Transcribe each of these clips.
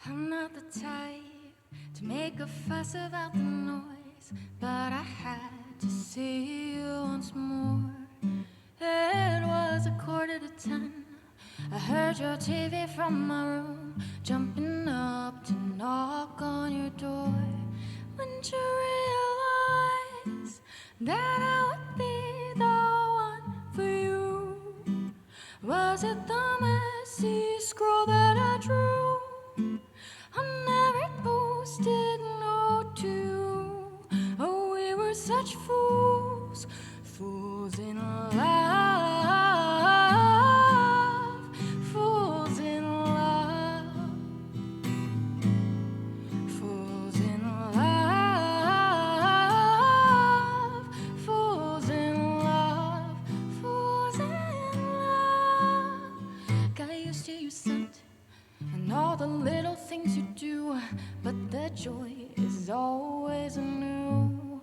I'm not the type to make a fuss about the noise, but I had to see you once more. It was 9:45. I heard your TV from my room, jumping up to knock on your door. When you realize that I would be the one for you? Was it the messy scroll that I drew on every posted note to you? Oh, we were such fools, fools in love, fools in love, fools in love, fools in love, fools in love. Got used to your scent and all the little things you do, but the joy is always anew.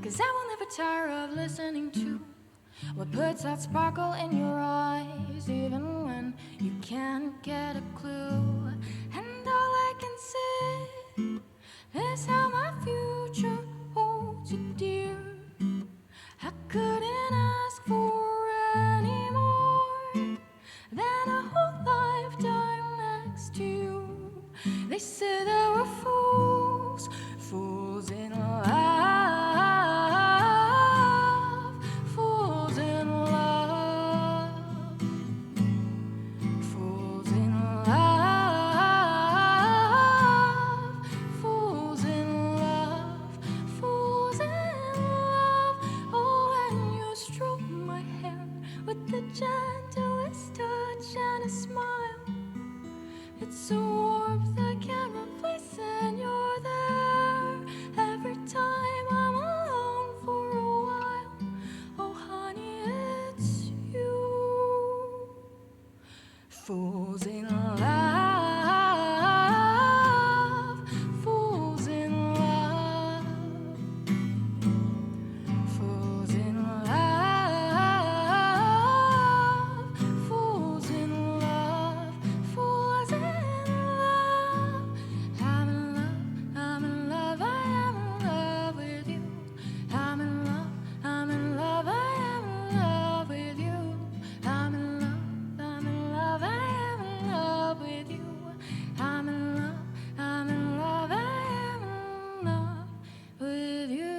'Cause I will never tire of listening to what puts that sparkle in your eyes, even when you can't get a clue. And all I can say is how my future holds you dear. I couldn't ask for any more than a whole lifetime next to you. They said there were fools, fools in love, fools in love, fools in love, fools in love, fools in love. Oh, when you stroke my hair with the gentlest touch and a smile, it's so warmth I can't replace, and you're there every time I'm alone for a while. Oh, honey, it's you. Fools in love, fools in love, fools in love, fools in love, fools in love. I'm in love, I'm in love, I am in love with you. I'm in love, I'm in love, I am in love with you. I'm in love, I'm in love, I am in love with you. I'm in love, I'm in love, I am in love with you.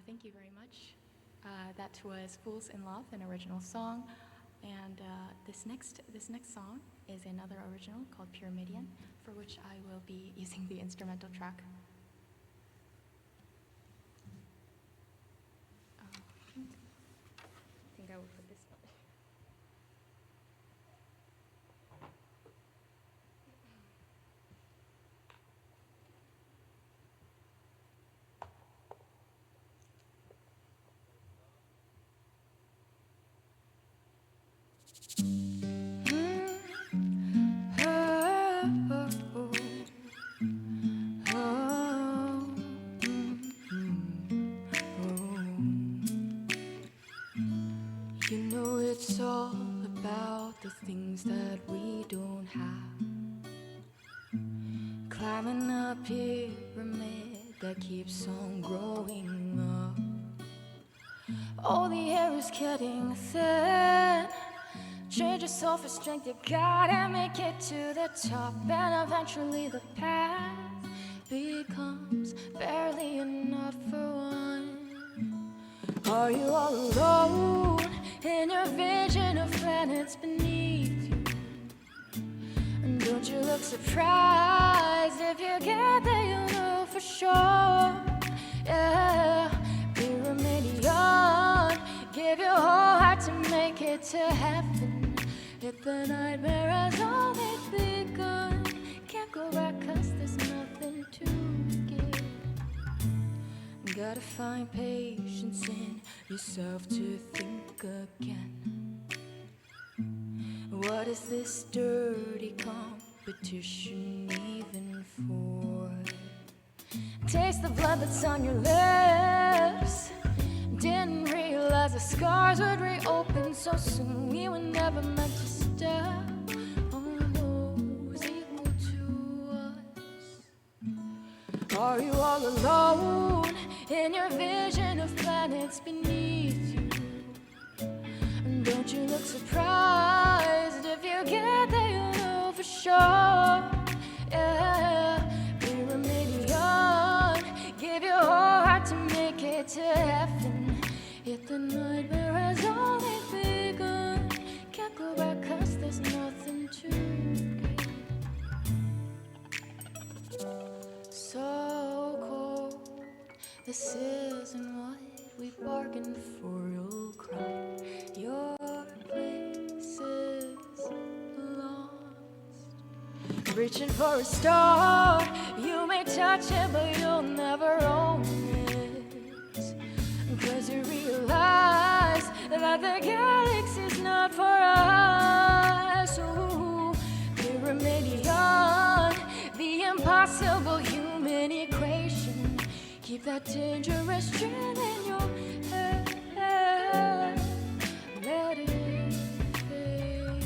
Thank you very much. That was "Fools in Love," an original song, and this next song is another original called "Pyramidian," for which I will be using the instrumental track. I think I will put this one. You know it's all about the things that we don't have. Climbing a pyramid that keeps on growing up. Oh, the air is getting thin. Trade yourself for strength, you gotta make it to the top. And eventually the path becomes barely enough for one. Are you all alone in your vision of planets beneath you? And don't you look surprised if you get there, you know for sure. Yeah, Pyramidian, give your whole heart to make it to heaven. If the nightmare has only begun, can't go back 'cause there's nothing to give. Gotta find patience in yourself to think again. What is this dirty competition even for? Taste the blood that's on your lips. Didn't realize realized the scars would reopen so soon. We were never meant to stop on those equal to us. Are you all alone in your vision of planets beneath you? And don't you look surprised if you get there, you know for sure. Yeah, Pyramidion, give your whole heart to make it to heaven. Yet the nightmare has only begun. Can't go back 'cause there's nothing to get. So cold, this isn't what we bargained for. You'll cry, your place is lost. Reaching for a star, you may touch it, but you'll never own it. 'Cause you realize that the galaxy's not for us. Ooh, Pyramidion, the impossible human equation. Keep that dangerous dream in your head. Let it fade.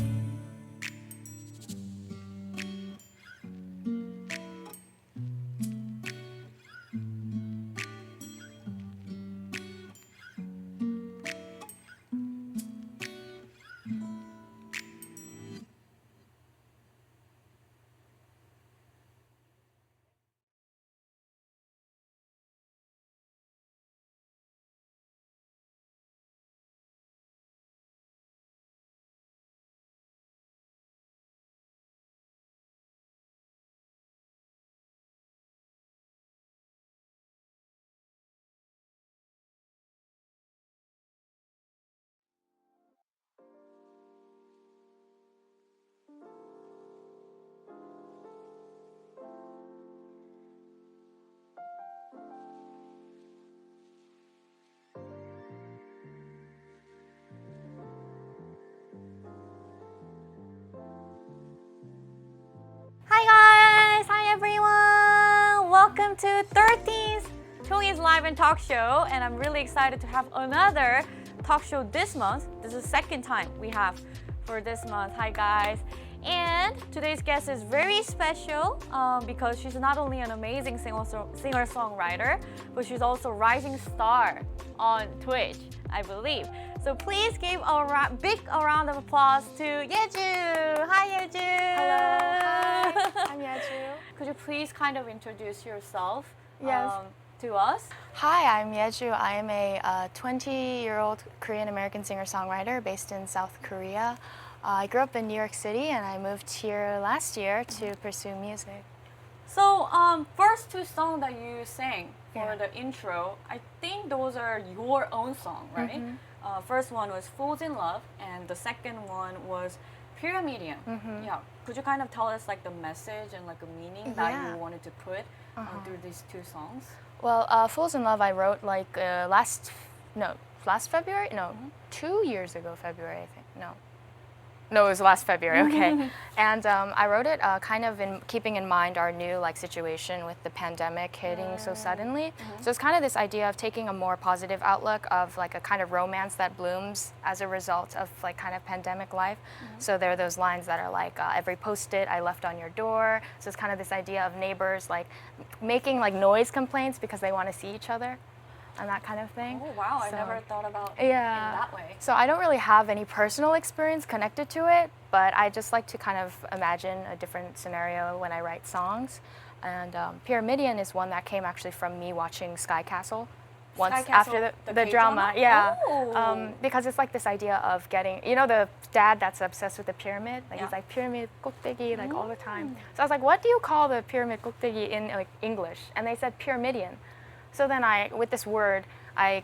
Hi guys! Hi everyone! Welcome to 13th Chong's Live and Talk show, and I'm really excited to have another talk show this month. This is the second time we have for this month. Hi guys! And today's guest is very special because she's not only an amazing singer-songwriter, but she's also a rising star on Twitch, I believe. So please give a big round of applause to Yeju. Hi Yeju. Hello, hi. I'm Yeju. Could you please kind of introduce yourself Yes. to us? Hi, I'm Yeju. I am a 20-year-old Korean-American singer-songwriter based in South Korea. I grew up in New York City and I moved here last year to pursue music. So first two songs that you sang for Yeah. the intro, I think those are your own song, right? First one was Fools in Love, and the second one was Pyramidion. Yeah. Could you kind of tell us like the message and like a meaning that Yeah. you wanted to put through these two songs? Well, Fools in Love I wrote like last February? No, 2 years ago February, I think. No, it was last February, okay. And I wrote it kind of in keeping in mind our new like situation with the pandemic hitting so suddenly. So it's kind of this idea of taking a more positive outlook of like a kind of romance that blooms as a result of like kind of pandemic life. So there are those lines that are like every post-it I left on your door. So it's kind of this idea of neighbors like making like noise complaints because they want to see each other. And that kind of thing. Oh wow, I So- never thought about it in that way. So I don't really have any personal experience connected to it, but I just like to kind of imagine a different scenario when I write songs. And Pyramidion is one that came actually from me watching Sky Castle once Sky Castle, after the the drama. K-drama? Yeah. Oh. Because it's like this idea of getting, you know, the dad that's obsessed with the pyramid? Like he's Yeah. like pyramid 꼭대기 like all the time. So I was like, what do you call the pyramid 꼭대기 in like English? And they said Pyramidion. So then with this word, I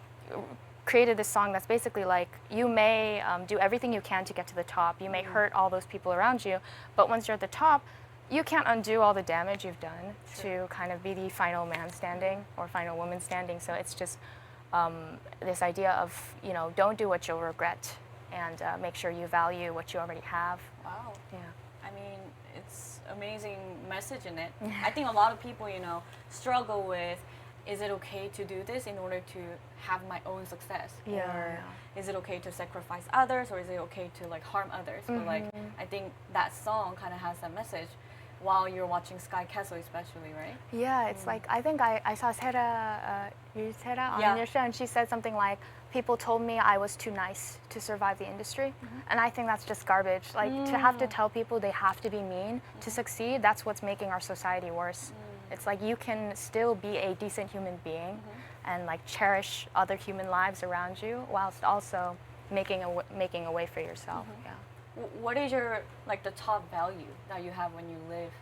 created this song that's basically like, you may do everything you can to get to the top. You may hurt all those people around you, but once you're at the top, you can't undo all the damage you've done to kind of be the final man standing or final woman standing. So it's just this idea of, you know, don't do what you'll regret and make sure you value what you already have. Wow. Yeah. I mean, it's amazing message in it. I think a lot of people, you know, struggle with is it okay to do this in order to have my own success? Yeah, Or is it okay to sacrifice others, or is it okay to like harm others? But like I think that song kind of has that message while you're watching Sky Castle, especially, right? Yeah, it's like I think I saw Sera on Yeah. your show, and she said something like, "People told me I was too nice to survive the industry," and I think that's just garbage. Like to have to tell people they have to be mean to succeed, that's what's making our society worse. It's like you can still be a decent human being and like cherish other human lives around you, whilst also making a way for yourself. Yeah. What is your like the top value that you have when you live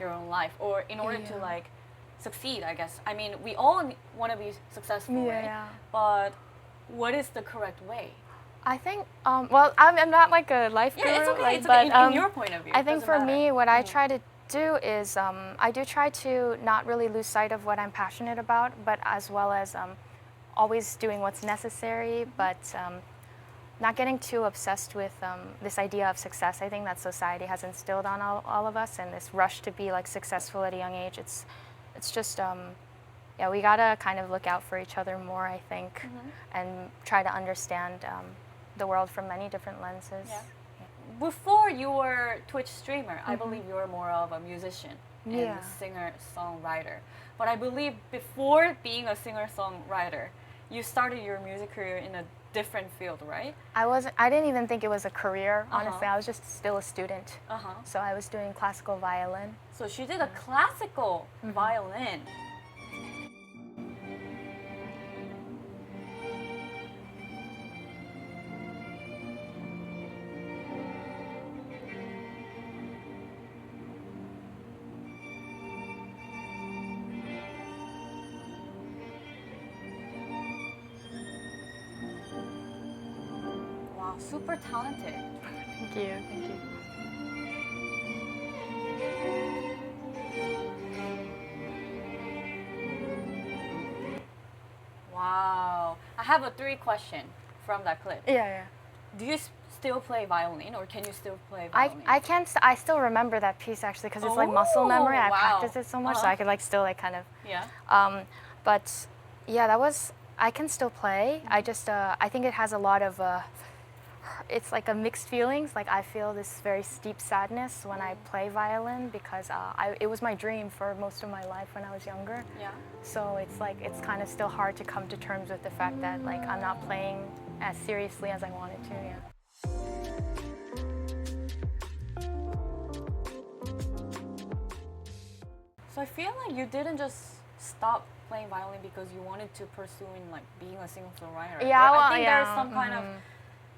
your own life, or in order to Yeah. like succeed? I guess. I mean, we all want to be successful, right? Yeah. But what is the correct way? I think, well, I'm not like a life guru, Yeah, it's okay. like, It's but okay. In your point of view, I it think doesn't for matter. me, what I try to do is I do try to not really lose sight of what I'm passionate about, but as well as always doing what's necessary, but not getting too obsessed with this idea of success. I think that society has instilled on all of us, and this rush to be like successful at a young age. It's just yeah, we gotta kind of look out for each other more, I think, and try to understand the world from many different lenses. Yeah. Before you were Twitch streamer, I believe you were more of a musician and Yeah. singer-songwriter. But I believe before being a singer-songwriter, you started your music career in a different field, right? I didn't even think it was a career, honestly. I was just still a student. Uh-huh. So I was doing classical violin. So she did a classical violin. Wow, super talented. Thank you, thank you. Wow. I have a 3 question from that clip. Yeah. Do you still play violin, or can you still play I violin? I still remember that piece actually because it's like muscle memory. I Oh, wow. practiced it so much, so Uh-huh. I could like still like kind of. Yeah. But yeah, I can still play. I just I think it has a lot of it's like a mixed feelings. Like I feel this very steep sadness when I play violin because it was my dream for most of my life when I was younger. Yeah. So it's like it's kind of still hard to come to terms with the fact that like I'm not playing as seriously as I wanted to. Yeah. So I feel like you didn't just stop playing violin because you wanted to pursue in like being a singer-songwriter. Yeah, well, I think yeah, there's some kind of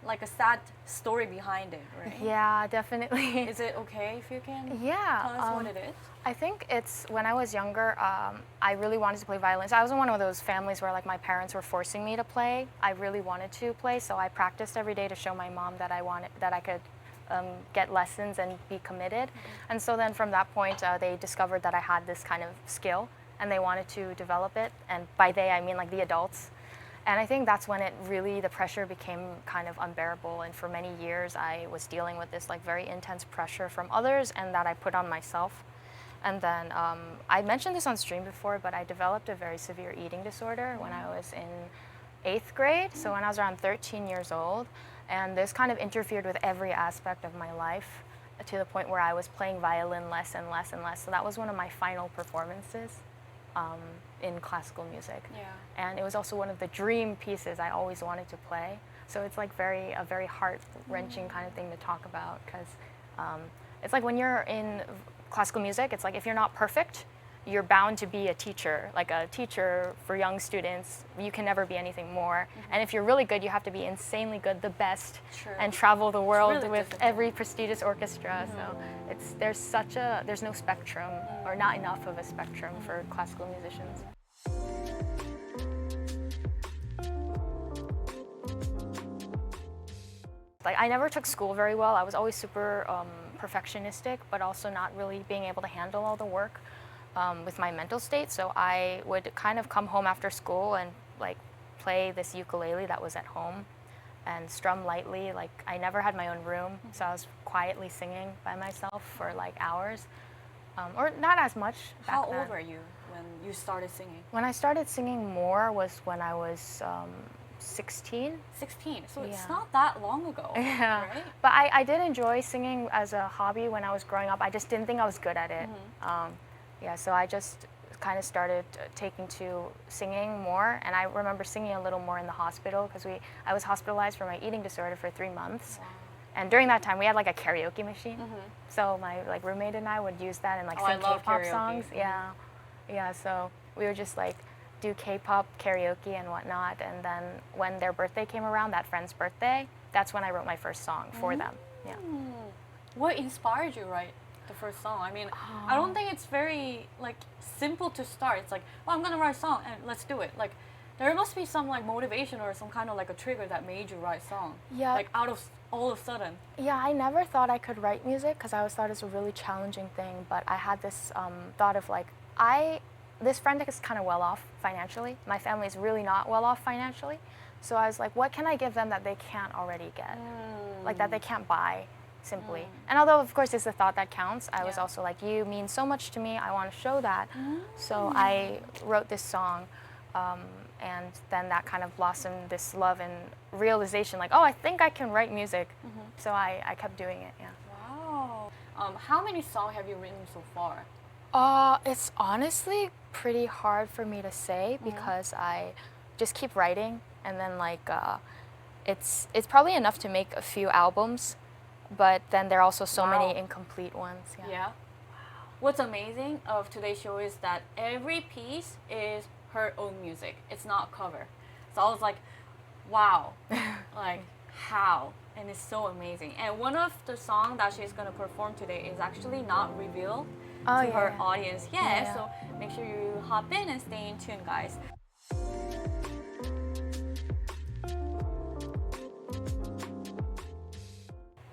like a sad story behind it, right? Yeah, definitely. Is it okay if you can Yeah, tell us what it is? I think it's when I was younger, I really wanted to play violin. So I was in one of those families where like my parents were forcing me to play. I really wanted to play, so I practiced every day to show my mom that I could get lessons and be committed. And so then from that point, they discovered that I had this kind of skill, and they wanted to develop it. And by they, I mean like the adults. And I think that's when the pressure became kind of unbearable. And for many years, I was dealing with this like very intense pressure from others and that I put on myself. And then I mentioned this on stream before, but I developed a very severe eating disorder when I was in 8th grade. So when I was around 13 years old. And this kind of interfered with every aspect of my life to the point where I was playing violin less and less and less. So that was one of my final performances in classical music. Yeah. And it was also one of the dream pieces I always wanted to play. So it's like a very heart-wrenching kind of thing to talk about because it's like when you're in classical music, it's like if you're not perfect, you're bound to be a teacher, like a teacher for young students. You can never be anything more. And if you're really good, you have to be insanely good, the best, True. and travel the world really with difficult. every prestigious orchestra. So there's no spectrum, or not enough of a spectrum for classical musicians. Like I never took school very well. I was always super perfectionistic, but also not really being able to handle all the work with my mental state. So I would kind of come home after school and like play this ukulele that was at home and strum lightly. Like I never had my own room, so I was quietly singing by myself for like hours, or not as much back How then. old were you when you started singing? When I started singing more was when I was 16. 16. So it's Yeah. not that long ago, Yeah. right? But I did enjoy singing as a hobby when I was growing up. I just didn't think I was good at it. Yeah, so I just kind of started taking to singing more, and I remember singing a little more in the hospital because I was hospitalized for my eating disorder for 3 months. Wow. And during that time, we had like a karaoke machine. So my like roommate and I would use that and like Oh, I sing love K-pop karaoke. songs. Yeah, yeah. So we would just like do K-pop karaoke and whatnot. And then when their birthday came around, that friend's birthday, that's when I wrote my first song for them. Yeah. What inspired you to write the first song? I mean, I don't think it's very like simple to start. It's like, oh, I'm gonna write a song and let's do it. Like, there must be some like motivation or some kind of like a trigger that made you write a song. Yeah. Like out of all of a sudden. Yeah, I never thought I could write music because I always thought it was a really challenging thing. But I had this thought of like, this friend is kind of well off financially. My family is really not well off financially. So I was like, what can I give them that they can't already get? Like that they can't buy simply. And although of course it's the thought that counts, I was also like, you mean so much to me, I want to show that. So I wrote this song. And then that kind of blossomed this love and realization like, oh, I think I can write music. So I kept doing it, yeah. Wow. How many songs have you written so far? It's honestly pretty hard for me to say because I just keep writing and then like it's probably enough to make a few albums, but then there are also so many incomplete ones. Yeah. Yeah. What's amazing of today's show is that every piece is her own music. It's not cover. So I was like, wow, like how? And it's so amazing. And one of the songs that she's gonna perform today is actually not revealed to her audience yet. Yeah. So make sure you hop in and stay in tune, guys.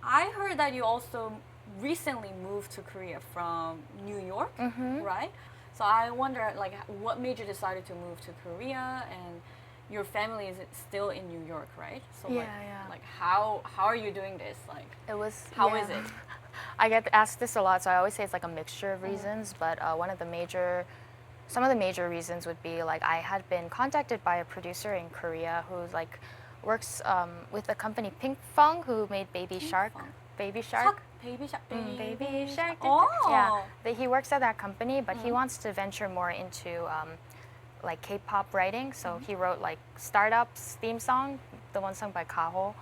I heard that you also recently moved to Korea from New York, right? So I wonder, like, what made you decide to move to Korea, and your family is still in New York, right? So like how are you doing this? Like, how is it? I get asked this a lot, so I always say it's like a mixture of reasons. But some of the major reasons would be like I had been contacted by a producer in Korea who's like works with the company Pinkfong, who made Baby Shark. Baby Shark. Baby Shark. Baby Shark. Oh. Yeah, he works at that company, but he wants to venture more into like K-pop writing. So he wrote like Startup's theme song, the one sung by Kaho.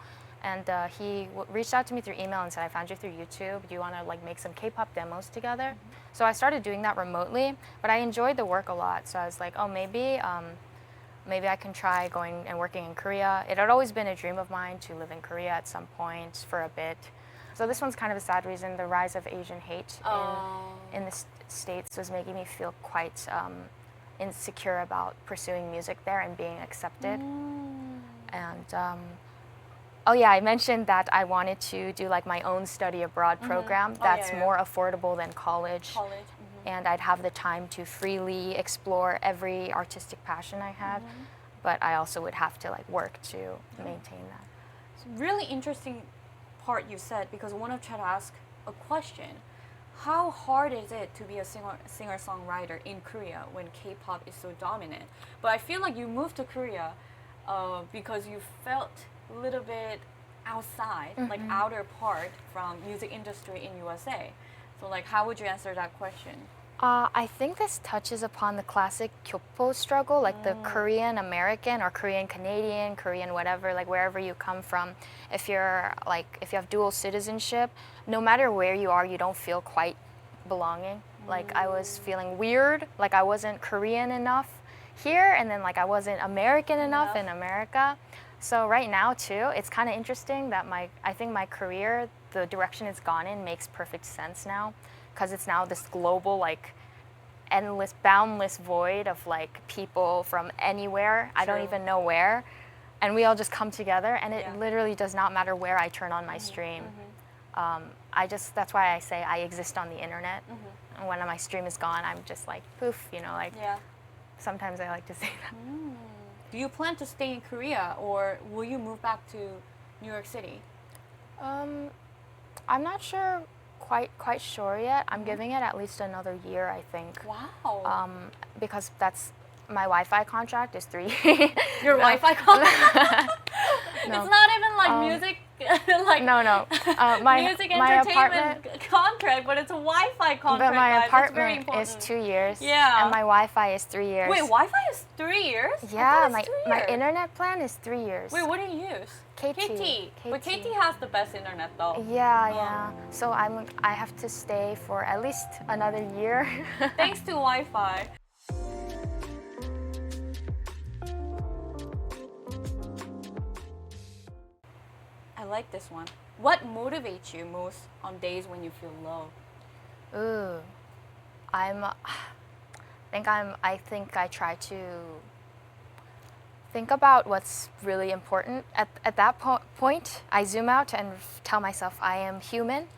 And he reached out to me through email and said, I found you through YouTube. Do you want to like make some K-pop demos together? So I started doing that remotely, but I enjoyed the work a lot. So I was like, oh, maybe I can try going and working in Korea. It had always been a dream of mine to live in Korea at some point for a bit. So this one's kind of a sad reason. The rise of Asian hate in the States was making me feel quite insecure about pursuing music there and being accepted. And oh yeah, I mentioned that I wanted to do like my own study abroad program that's more affordable than college. And I'd have the time to freely explore every artistic passion I had, but I also would have to like work to maintain that. It's really interesting part you said, because I want to try to ask a question. How hard is it to be a singer-songwriter in Korea when K-pop is so dominant? But I feel like you moved to Korea because you felt a little bit outside, like outer part from music industry in USA. So like, how would you answer that question? I think this touches upon the classic Kyopo struggle, like the Korean American or Korean Canadian, Korean whatever, like wherever you come from. If you have dual citizenship, no matter where you are, you don't feel quite belonging. Like I was feeling weird, like I wasn't Korean enough here, and then like I wasn't American enough in America. So right now too, it's kind of interesting that I think my career, the direction it's gone in makes perfect sense now, because it's now this global, like endless, boundless void of like people from anywhere. I don't even know where, and we all just come together, and it literally does not matter where I turn on my stream. That's why I say I exist on the internet. And when my stream is gone, I'm just like poof, like sometimes I like to say that. Do you plan to stay in Korea, or will you move back to New York City? I'm not sure quite sure yet. I'm giving it at least another year, I think. Wow. Because that's my Wi-Fi contract is 3 Your Wi-Fi contract? No. It's not even like music, like No. My music my entertainment apartment. contract, but it's a Wi-Fi contract. But my guys. That's very apartment is important. 2 years. Yeah. And my Wi-Fi is 3 years. Wait, Wi-Fi is 3 years? I Yeah, thought my it's 2 my years. internet plan is 3 years. Wait, what do you use? KT. But KT has the best internet though. Yeah. So I have to stay for at least another year. Thanks to Wi-Fi. I like this one. What motivates you most on days when you feel low? Ooh, I think I try to think about what's really important. At that point, I zoom out and tell myself I am human,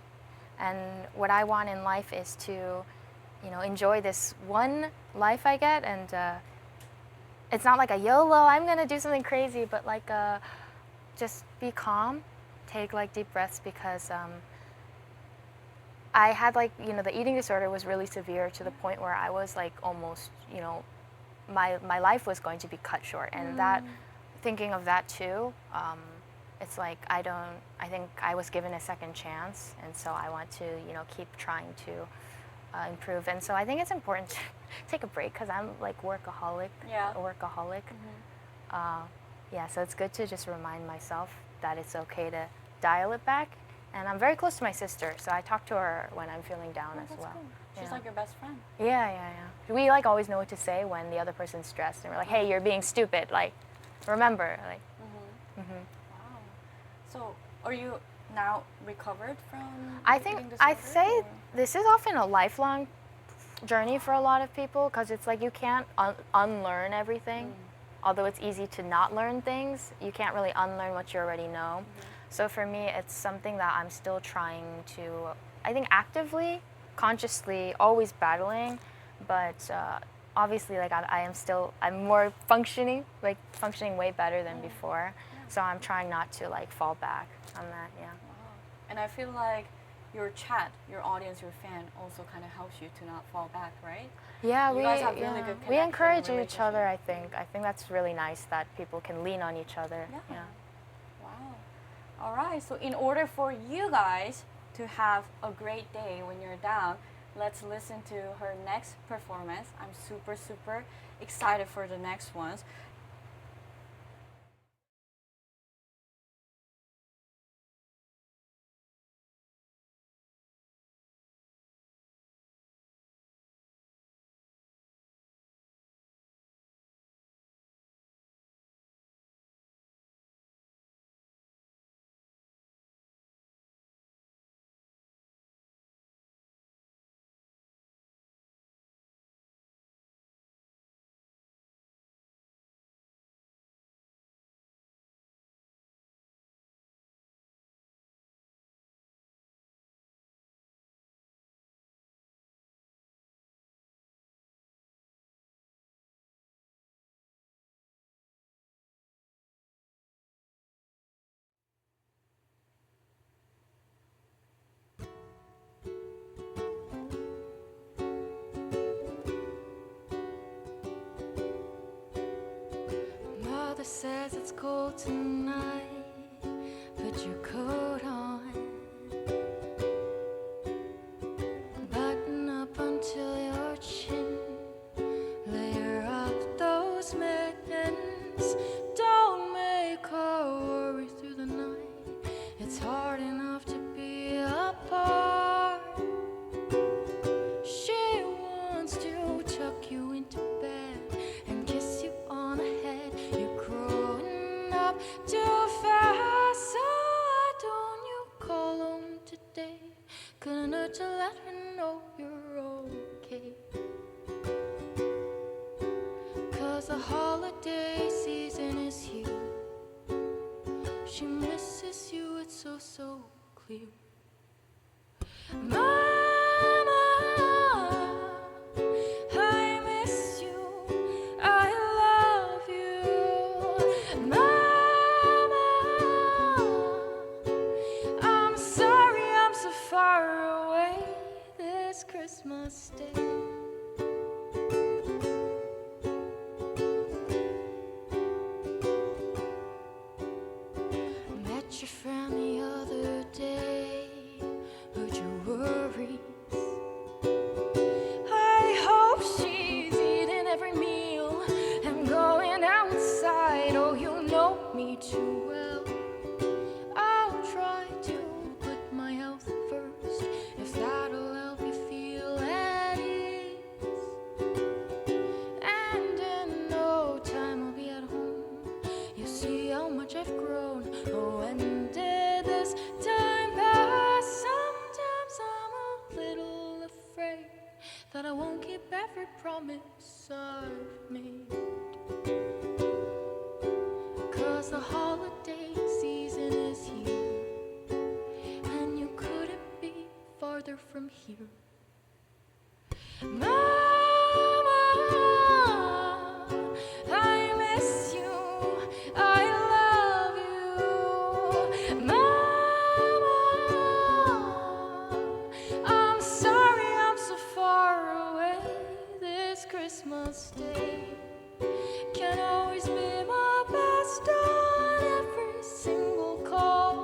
and what I want in life is to, enjoy this one life I get, and it's not like a YOLO, I'm gonna do something crazy, but like just be calm, take like deep breaths, because I had the eating disorder was really severe to the point where I was like almost, my life was going to be cut short. And that, thinking of that too, it's like I think I was given a second chance, and so I want to, keep trying to improve. And so I think it's important to take a break, because I'm like workaholic. Yeah. A workaholic. Yeah, so it's good to just remind myself that it's okay to dial it back. And I'm very close to my sister, so I talk to her when I'm feeling down as That's well. cool. She's Yeah. like your best friend. Yeah. We like always know what to say when the other person's stressed, and we're like, "Hey, you're being stupid. Like, remember." Like, Wow. So, are you now recovered from I the think eating I'd disorder, say or- this is often a lifelong journey for a lot of people, because it's like you can't unlearn everything. Although it's easy to not learn things, you can't really unlearn what you already know. So for me, it's something that I'm still trying to, I think, actively, consciously, always battling. But obviously, like I'm more functioning way better than before. So I'm trying not to like fall back on that. Yeah. Wow. And I feel like your chat, your audience, your fan also kind of helps you to not fall back, right? Yeah, You guys have really good we connection, encourage each relationship. other. I think that's really nice that people can lean on each other. Yeah. Wow. All right. So in order for you guys to have a great day when you're down, let's listen to her next performance. I'm super excited for the next ones. Mother says it's cold tonight. Put your coat on. Button up until your chin. Layer up those mittens. Don't make her worry through the night. It's hard enough to be apart. She wants to tuck you into bed and kiss you on the head. You're growing up too fast, so why don't you call home today? Couldn't hurt to let her know you're okay. 'Cause the holiday season is here. She misses you, it's so clear. Mama, I miss you, I love you. Mama, I'm sorry I'm so far away. met your friend the other day. Heard your worries. I hope she's eating every meal and going outside. Oh, you know me too well. I'll try to put my health first, if that'll help you feel at ease. And in no time I'll be at home. You see how much I've grown. Oh, when did this time pass? Sometimes I'm a little afraid that I won't keep every promise I've made. 'Cause the holiday season is here, and you couldn't be farther from here. Mama, I miss you, I love you. Mama, I'm sorry I'm so far away. This Christmas Day can always be my best on every single call.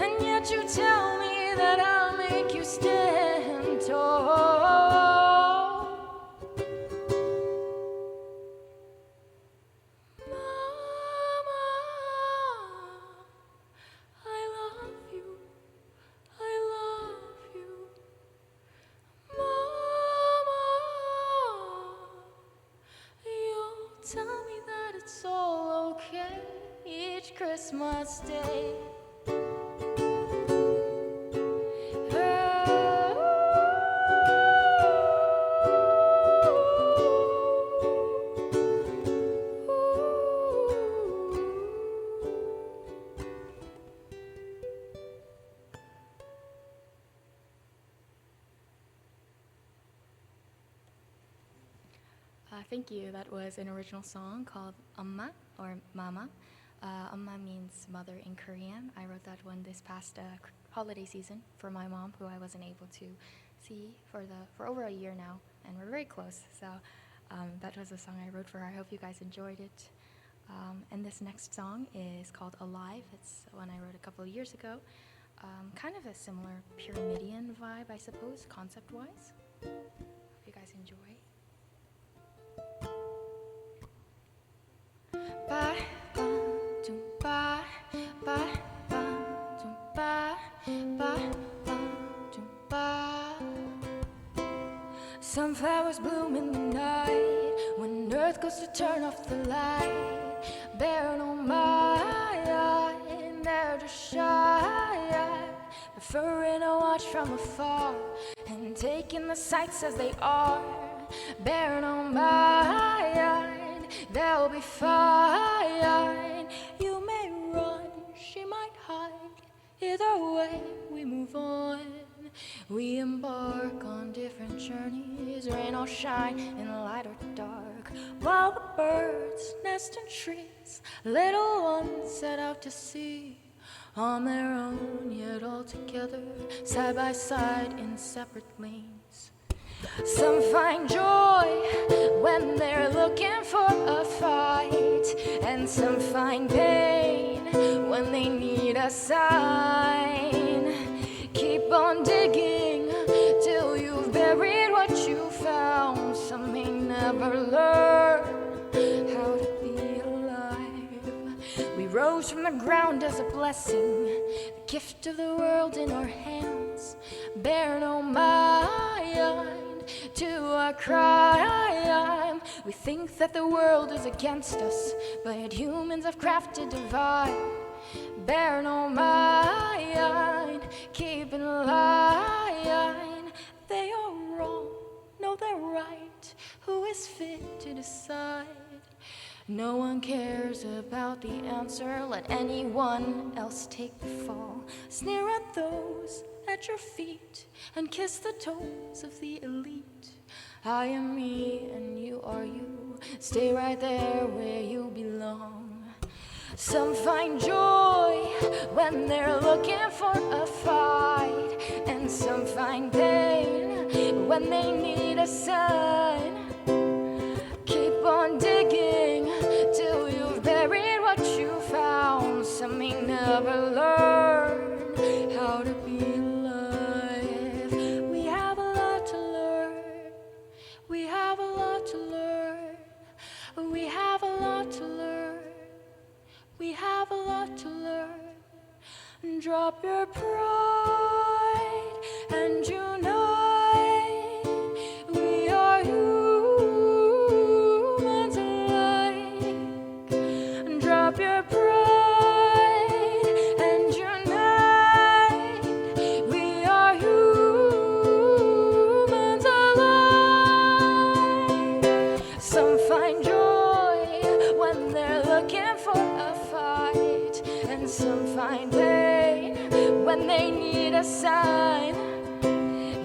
And yet you tell me that I'll make you stand tall. Mama, I love you, I love you. Mama, you'll tell me that it's all okay each Christmas Day. Thank you. That was an original song called Amma or Mama. Amma means mother in Korean. I wrote that one this past holiday season for my mom, who I wasn't able to see for over a year now, and we're very close. So that was a song I wrote for her. I hope you guys enjoyed it. And this next song is called Alive. It's one I wrote a couple of years ago. Kind of a similar Pyramidian vibe, I suppose, concept-wise. Hope you guys enjoy. Ba ba dum ba ba ba dum ba ba ba dum ba. Sunflowers bloom in the night when Earth goes to turn off the light. Bear no mind, they're just shy, preferring to watch from afar and taking the sights as they are. Bear no mind, they'll be fine. You may run, she might hide. Either way, we move on. We embark on different journeys, rain or shine, in light or dark. While the birds nest in trees, little ones set out to sea. On their own, yet all together, side by side in separate lanes. Some find joy when they're looking for a fight, and some find pain when they need a sign. Keep on digging till you've buried what you found. Some may never learn how to be alive. We rose from the ground as a blessing, the gift of the world in our hands. Bear no mind to our crime. We think that the world is against us, but humans have crafted divide. Bear no mind, keep in line. They are wrong, no, they're right. Who is fit to decide? No one cares about the answer. Let anyone else take the fall. Sneer at those at your feet and kiss the toes of the elite. I am me and you are you. Stay right there where you belong. Some find joy when they're looking for a fight, and some find pain when they need a sign. Keep on digging till you've buried what you found. Some may never Drop your pride and unite. We are humans alike. Drop your pride and unite. We are humans alike. Some find joy when they're looking for a fight, and some find pain when they need a sign.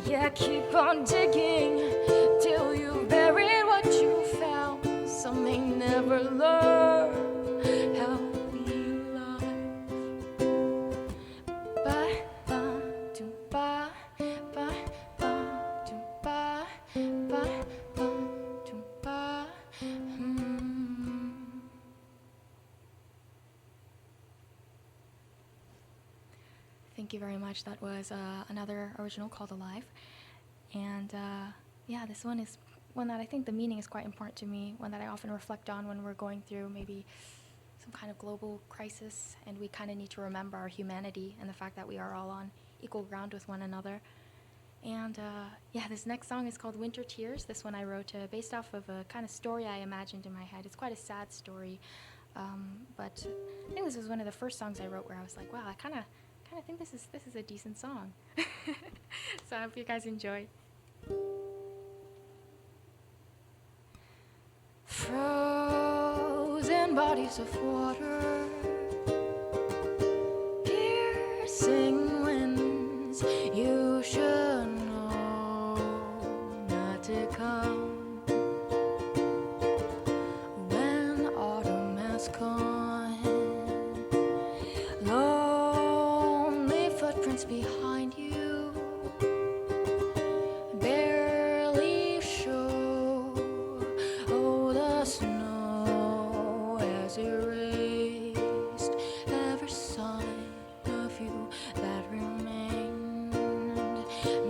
Yeah, keep on digging till you've buried what you found. Some may never learn how to be alive. Ba ba dum ba ba ba dum ba ba ba dum ba. Thank you very much. That was another original called Alive. And yeah, this one is one that I think the meaning is quite important to me, one that I often reflect on when we're going through maybe some kind of global crisis, and we kind of need to remember our humanity and the fact that we are all on equal ground with one another. And yeah, this next song is called Winter Tears. This one I wrote based off of a kind of story I imagined in my head. It's quite a sad story, but I think this was one of the first songs I wrote where I was like, wow, I kind of think this is a decent song. So I hope you guys enjoy. Frozen bodies of water, piercing winds, you should know not to come. When autumn has gone, lonely footprints behind you barely show. Oh, the snow has erased every sign of you that remained.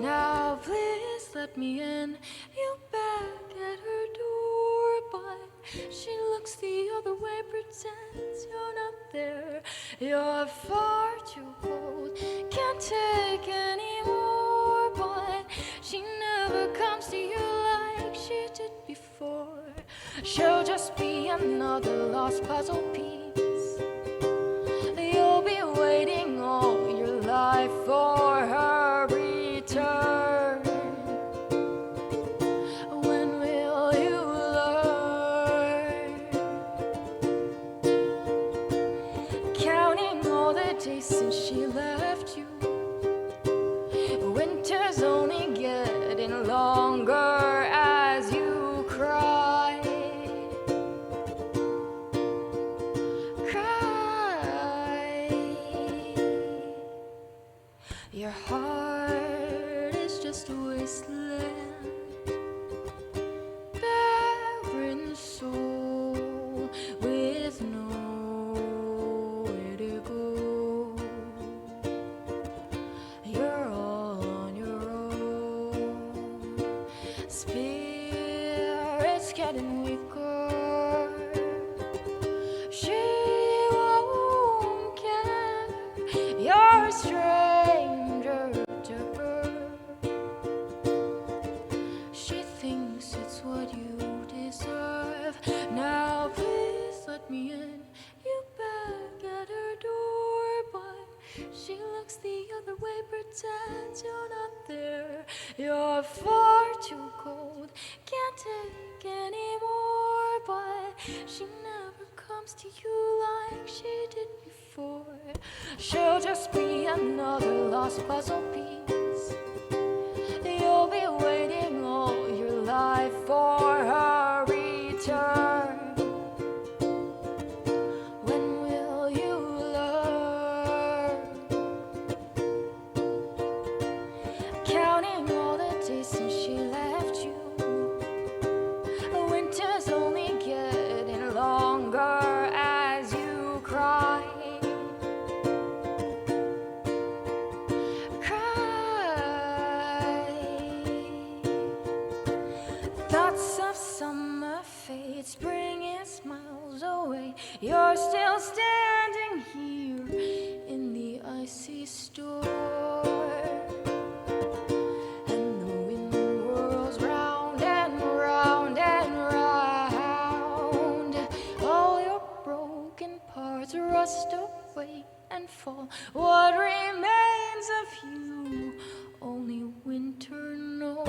Now please let me in. You back at her door, but she looks the other way, pretends you're not there. You're far too cold, can't take anymore, but she never comes to you like she did before. She'll just be another lost puzzle piece. You'll be waiting all your life for her return. When will you learn? Counting all the days since she left you, winter's only getting longer as you cry. Cry. Your heart is just a wasteland, barren soul with nowhere to go. You're all on your own. Spirits getting weaker. She won't care. You're a stranger to her. She thinks it's what you deserve. Now please let me in. You back at her door, but she looks the other way, pretends you're not there. You're far too cold, can't take anymore, but she never comes to you like she did before. She'll just be another lost puzzle piece. You'll be waiting all your life for her return. When will you learn? Counting all the days since she left you, winter's only getting longer as you cry. Cry. Thoughts of summer fade, spring is miles away. You're still standing here in the icy hearts rust away and fall. What remains of you, only winter knows.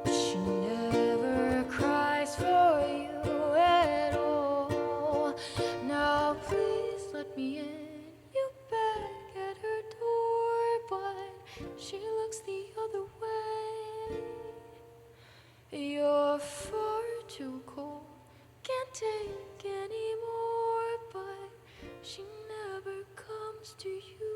But she never cries for you at all. Now please let me in. You beg at her door, but she looks the other way. You're far too cold, can't take any more, but she never comes to you.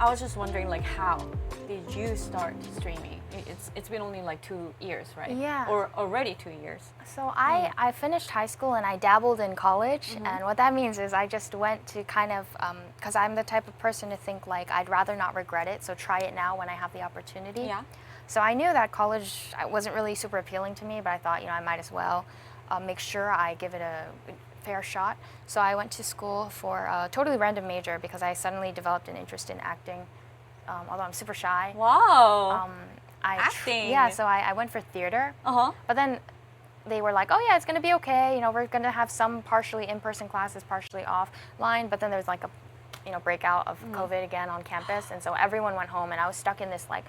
I was just wondering, like, how did you start streaming? It's been only like 2 years, right? Yeah. Or already 2 years. So I finished high school and I dabbled in college, and what that means is I just went to kind of, because I'm the type of person to think like I'd rather not regret it, so try it now when I have the opportunity. Yeah. So I knew that college wasn't really super appealing to me, but I thought, I might as well make sure I give it a fair shot. So I went to school for a totally random major because I suddenly developed an interest in acting, although I'm super shy. Wow. Acting? Yeah, so I went for theater. Uh-huh. But then they were like, oh yeah, it's going to be okay. We're going to have some partially in-person classes, partially offline. But then there's like a, breakout of COVID again on campus. And so everyone went home and I was stuck in this like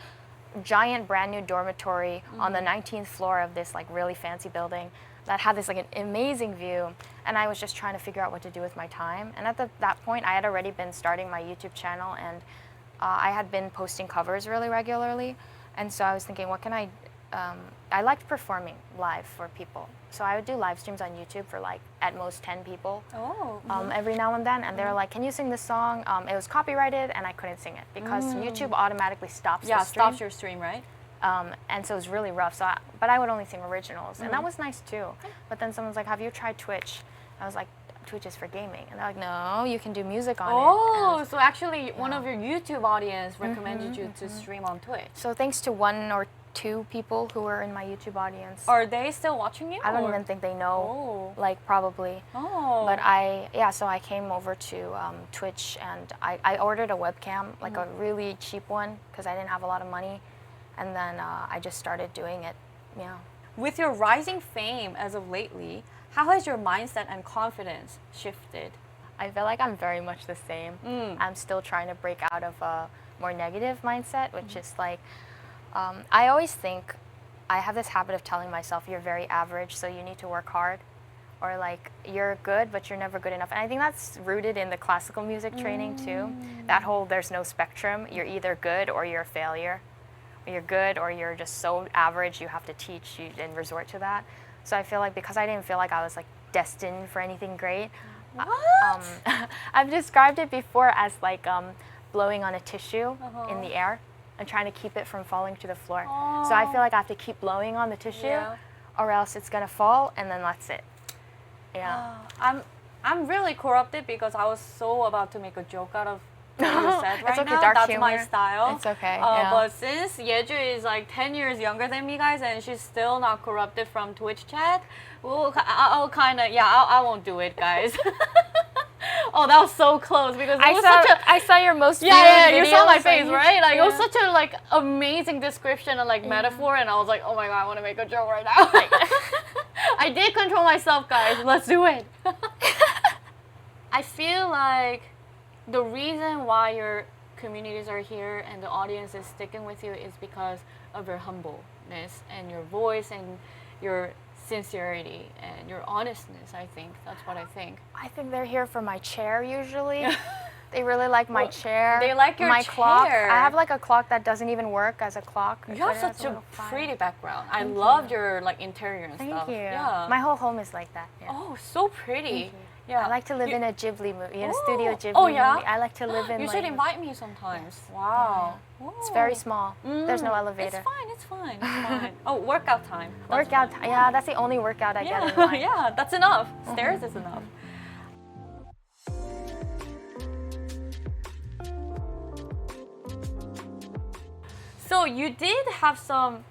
giant brand new dormitory on the 19th floor of this like really fancy building that had this like an amazing view. And I was just trying to figure out what to do with my time. And at that point, I had already been starting my YouTube channel, and I had been posting covers really regularly. And so I was thinking, what can I liked performing live for people. So I would do live streams on YouTube for like at most 10 people every now and then. And they were like, can you sing this song? It was copyrighted and I couldn't sing it because YouTube automatically stops the stream. Stops your stream, right? And so it was really rough. But I would only sing originals, and that was nice too. But then someone's like, have you tried Twitch? I was like, Twitch is for gaming. And they're like, no, you can do music on it. Oh, so actually one of your YouTube audience recommended you to stream on Twitch. So thanks to 1 or 2 people who were in my YouTube audience. Are they still watching you? I don't even think they know, like probably. Oh. But so I came over to Twitch, and I ordered a webcam, like a really cheap one, because I didn't have a lot of money. And then I just started doing it, With your rising fame as of lately, how has your mindset and confidence shifted? I feel like I'm very much the same. I'm still trying to break out of a more negative mindset, which is like, I always think, I have this habit of telling myself, you're very average, so you need to work hard. Or like, you're good, but you're never good enough. And I think that's rooted in the classical music training too. That whole, there's no spectrum. You're either good or you're a failure. You're good or you're just so average you have to teach and resort to that. So I feel like because I didn't feel like I was like destined for anything great, I've described it before as like blowing on a tissue in the air and trying to keep it from falling to the floor. So I feel like I have to keep blowing on the tissue or else it's gonna fall, and then that's it. I'm really corrupted because I was so about to make a joke out of what you said right It's okay, now. dark That's humor. my style. It's okay. But since Yeju is like 10 years younger than me, guys, and she's still not corrupted from Twitch chat, I'll kind of, I won't do it, guys. Oh, that was so close because it was I saw your most viewed you saw my videos face, on right? Like YouTube. it was such a like amazing description and like metaphor, and I was like, oh my god, I want to make a joke right now. I did control myself, guys. Let's do it. I feel like the reason why your communities are here and the audience is sticking with you is because of your humbleness and your voice and your sincerity and your honestness. I think that's what I think. I think they're here for my chair usually. They really like my chair. They like your my chair. clock. I have like a clock that doesn't even work as a clock. You have such a pretty background. I loved your like interior and Thank stuff. you. Yeah. My whole home is like that. Yeah. Oh, so pretty. Yeah. I like to live in a Ghibli movie, in a Studio Ghibli Oh, yeah? movie. I like to live in You like... should invite me sometimes. Yes. Wow. It's very small. There's no elevator. It's fine. It's fine. It's fine. Oh, workout time. That's Workout, fine. yeah, that's the only workout I get in Yeah, life. yeah, that's enough. Stairs is enough. So you did have some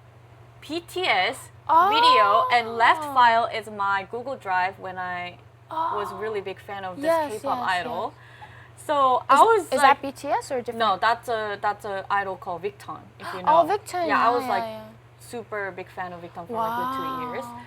BTS video, and left file is my Google Drive when I was really big fan of this Yes, K-pop yes, idol. So I was Is like, that BTS or different? no, that's a idol called Victon, if you Oh, know. Victon. Yeah, I was like yeah. super big fan of Victon for like good 2 years. Wow.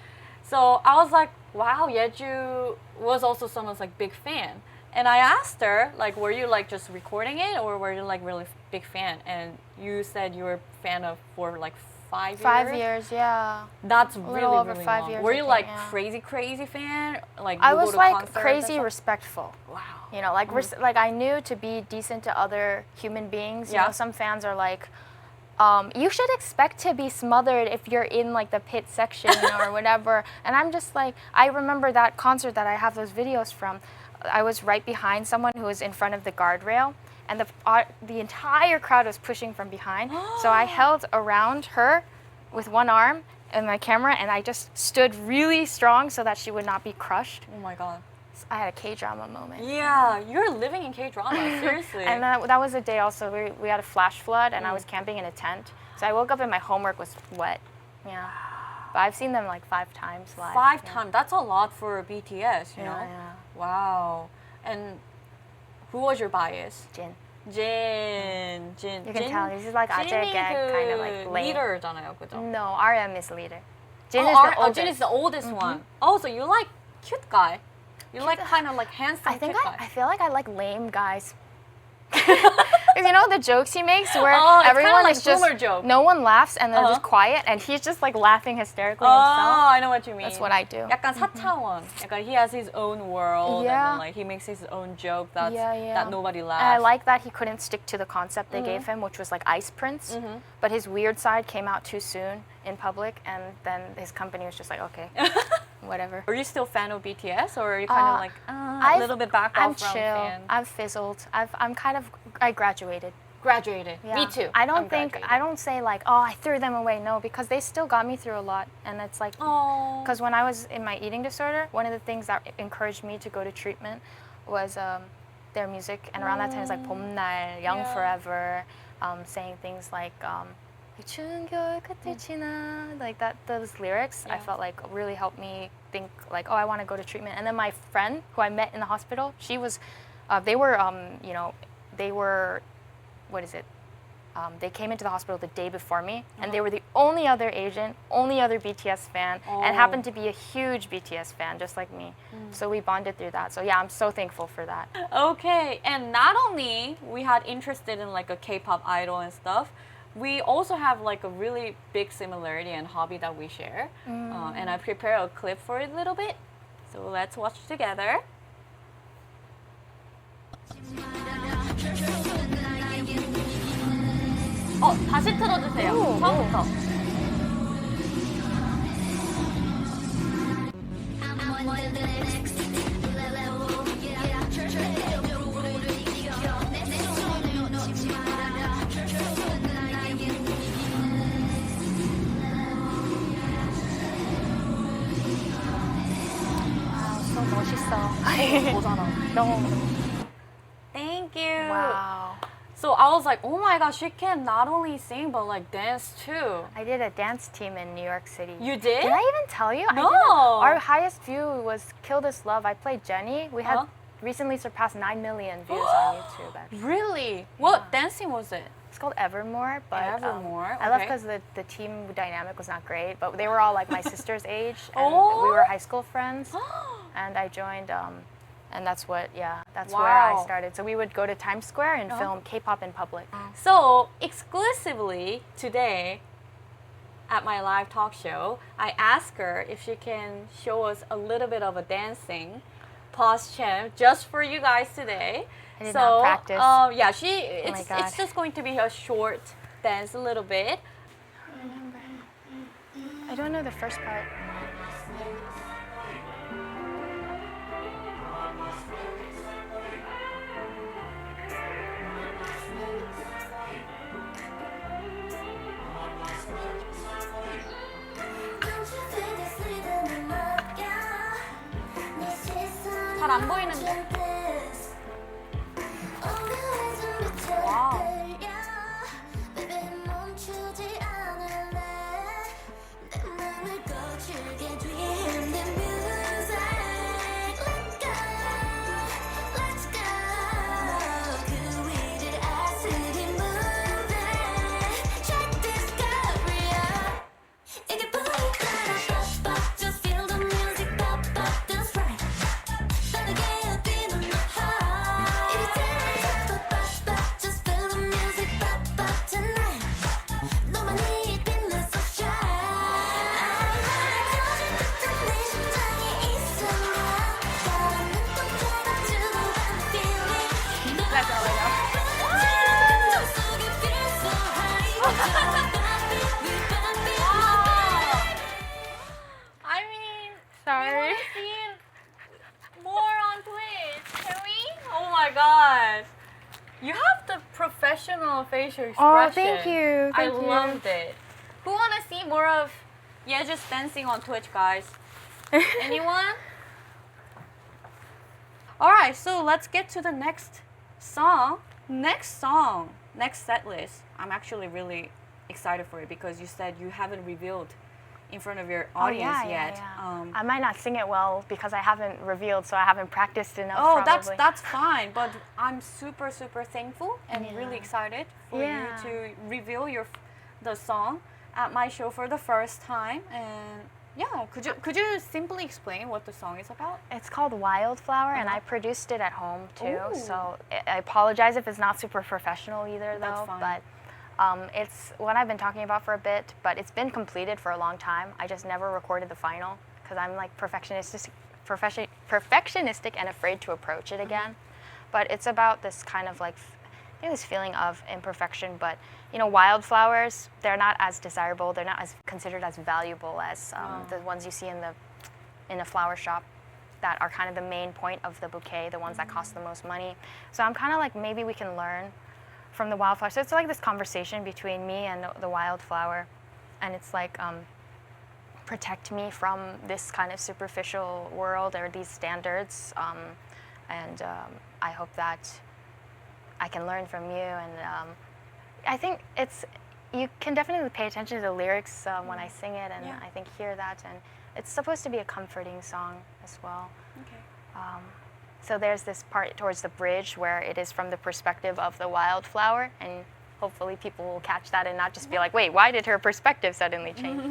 So I was like, wow, Yeju was also someone's like big fan. And I asked her, like, were you like just recording it or were you like really big fan? And you said you were a fan of for like 5 years. 5 years, yeah. That's little really, over really 5 long. years, Were I you think, like yeah. crazy fan? Like I you go was to like concerts and crazy stuff? respectful. Wow. You know, like like I knew to be decent to other human beings. You Yeah. know, some fans are like, you should expect to be smothered if you're in like the pit section or whatever. And I'm just like, I remember that concert that I have those videos from. I was right behind someone who was in front of the guardrail, and the entire crowd was pushing from behind. So I held around her with one arm and my camera, and I just stood really strong so that she would not be crushed. Oh my god. I had a K-drama moment. Yeah, you're living in K-drama, seriously. And that was a day also we had a flash flood, and I was camping in a tent. So I woke up and my homework was wet. Yeah. But I've seen them like 5 times live. 5 yeah. times. That's a lot for BTS, you know? Yeah. Wow. And who was your bias? Jin. Jin. You can tell he's like 아재 gag kind of like lame. leader잖아요, 그죠? No, RM is leader. Jin Oh, is the oldest. Jin is the oldest one. Oh, so you like cute guy. You like kind of like handsome I think cute I guy. feel like I like lame guys. You know the jokes he makes where Oh, it's kinda everyone like is just boomer joke. no one laughs and they're Uh-huh. just quiet and he's just like laughing hysterically Oh, himself. I know what you mean. That's what I do. 약간 사차원. 약간 he has his own world Yeah. and then like he makes his own joke that's that nobody laughs. And I like that he couldn't stick to the concept they gave him, which was like Ice Prince. But his weird side came out too soon in public, and then his company was just like, okay, whatever. Are you still a fan of BTS, or are you kind of like a I've- little bit back I'm off from chill. fan? I've fizzled. I graduated. Graduated. Yeah. Me too. I I'm don't graduated. say like, oh, I threw them away. No, because they still got me through a lot, and it's like. Oh. Because when I was in my eating disorder, one of the things that encouraged me to go to treatment was their music. And around that time, it was like 봄날, Young Yeah. Forever, saying things like 추운 겨울 끝을 지나, like that. Those lyrics, I Yeah. felt like really helped me think like, oh, I want to go to treatment. And then my friend who I met in the hospital, she was, they were, what is it? They came into the hospital the day before me, and they were the only other Asian, only other BTS fan, and happened to be a huge BTS fan, just like me. So we bonded through that. So yeah, I'm so thankful for that. Okay, and not only we had interested in like a K-pop idol and stuff, we also have like a really big similarity and hobby that we share. And I prepared a clip for it a little bit, so let's watch together. 다시 틀어주세요. 처음부터. So 멋있어. 너무. Thank you. Wow. So I was like, oh my gosh, she can not only sing but like dance too. I did a dance team in New York City. You did? Did I even tell you? I No. didn't. Our highest view was Kill This Love. I played Jenny. We had Uh-huh. recently surpassed 9 million views on YouTube. Actually. Really? What dancing was it? It's called Evermore, but Evermore, I love okay. because the team dynamic was not great, but they were all like my sister's age, and Oh. we were high school friends, and I joined, and that's where I Wow. started. So we would go to Times Square and film K-pop in public. So exclusively today at my live talk show, I asked her if she can show us a little bit of a dancing posture just for you guys today. I did not practice. Yeah, my it's God. just going to be a short dance, a little bit. I don't know the first part. 잘 안 보이는데. 와우. I mean, Sorry. more on Twitch, can we? Oh my god. You have the professional facial expression. Oh, thank you. I Thank you. loved it. Who wanna see more of Yeju's dancing on Twitch, guys? Anyone? Alright, so let's get to the next song. Next set list. I'm actually really excited for it because you said you haven't revealed in front of your audience yet. I might not sing it well because I haven't revealed, so I haven't practiced enough. Oh, probably. that's fine. But I'm super thankful and really excited for you to reveal the song at my show for the first time. And yeah, could you simply explain what the song is about? It's called Wildflower, and I produced it at home too. Ooh. So I apologize if it's not super professional either, though. That's fine. But it's what I've been talking about for a bit. But it's been completed for a long time. I just never recorded the final because I'm like perfectionistic and afraid to approach it again. But it's about this kind of like this feeling of imperfection. But you know, wildflowers, they're not as desirable. They're not as considered as valuable as the ones you see in a flower shop that are kind of the main point of the bouquet, the ones that cost the most money. So I'm kind of like, maybe we can learn from the wildflower. So it's like this conversation between me and the wildflower, and it's like protect me from this kind of superficial world or these standards, and I hope that I can learn from you. And I think you can definitely pay attention to the lyrics when I sing it, and I think hear that, and it's supposed to be a comforting song as well. Okay. So there's this part towards the bridge where it is from the perspective of the wildflower, and hopefully people will catch that and not just be like, wait, why did her perspective suddenly change?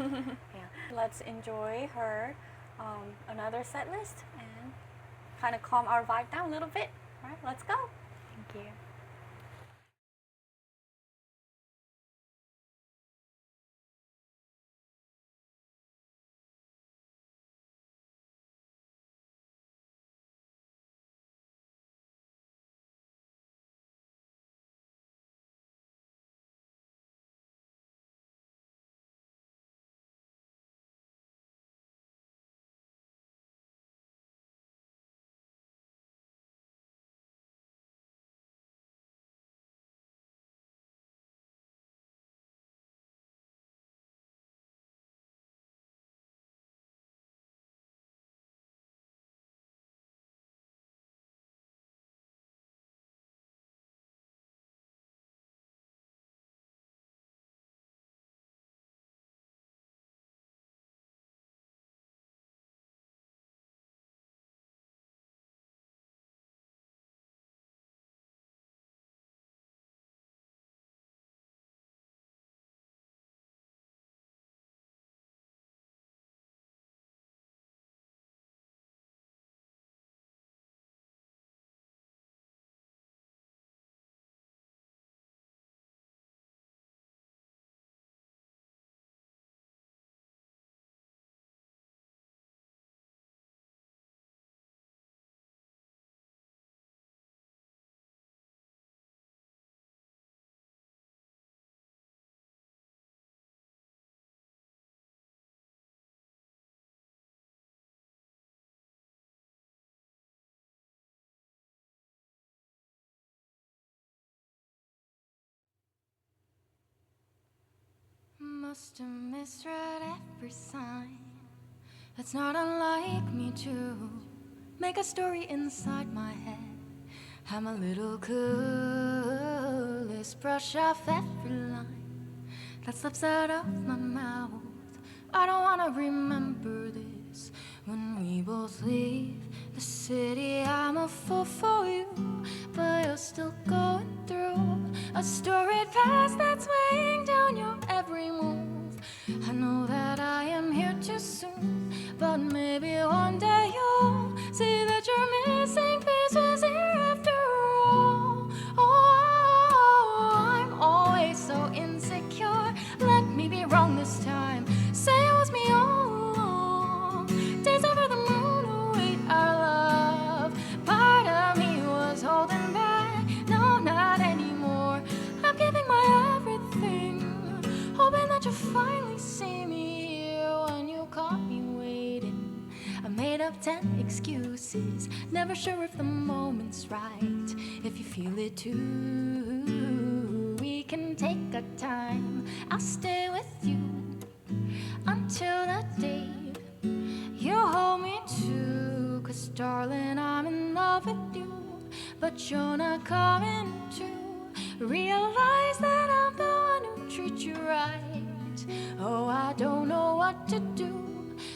Let's enjoy her another set list and kind of calm our vibe down a little bit. All right, let's go. Thank you. Must have misread every sign. That's not unlike me too. make a story inside my head. I'm a little clueless, brush off every line that slips out of my mouth. I don't wanna remember this when we both leave the city. I'm a fool for you, but you're still going through a storied past that's weighing down your every move. I know that I am here too soon, but maybe one day you'll see that your missing piece was here after all. Oh, I'm always so insecure. Let me be wrong this time. Say it was me all along. Days over the moon await our love. Part of me was holding back. No, not anymore. I'm giving my everything, hoping that you'll finally see me here when you caught me waiting. I made up 10 excuses, never sure if the moment's right. If you feel it too, we can take our time. I'll stay with you until the day you hold me too. 'Cause darling, I'm in love with you, but you're not coming to realize that I'm the one who treats you right. Oh, I don't know what to do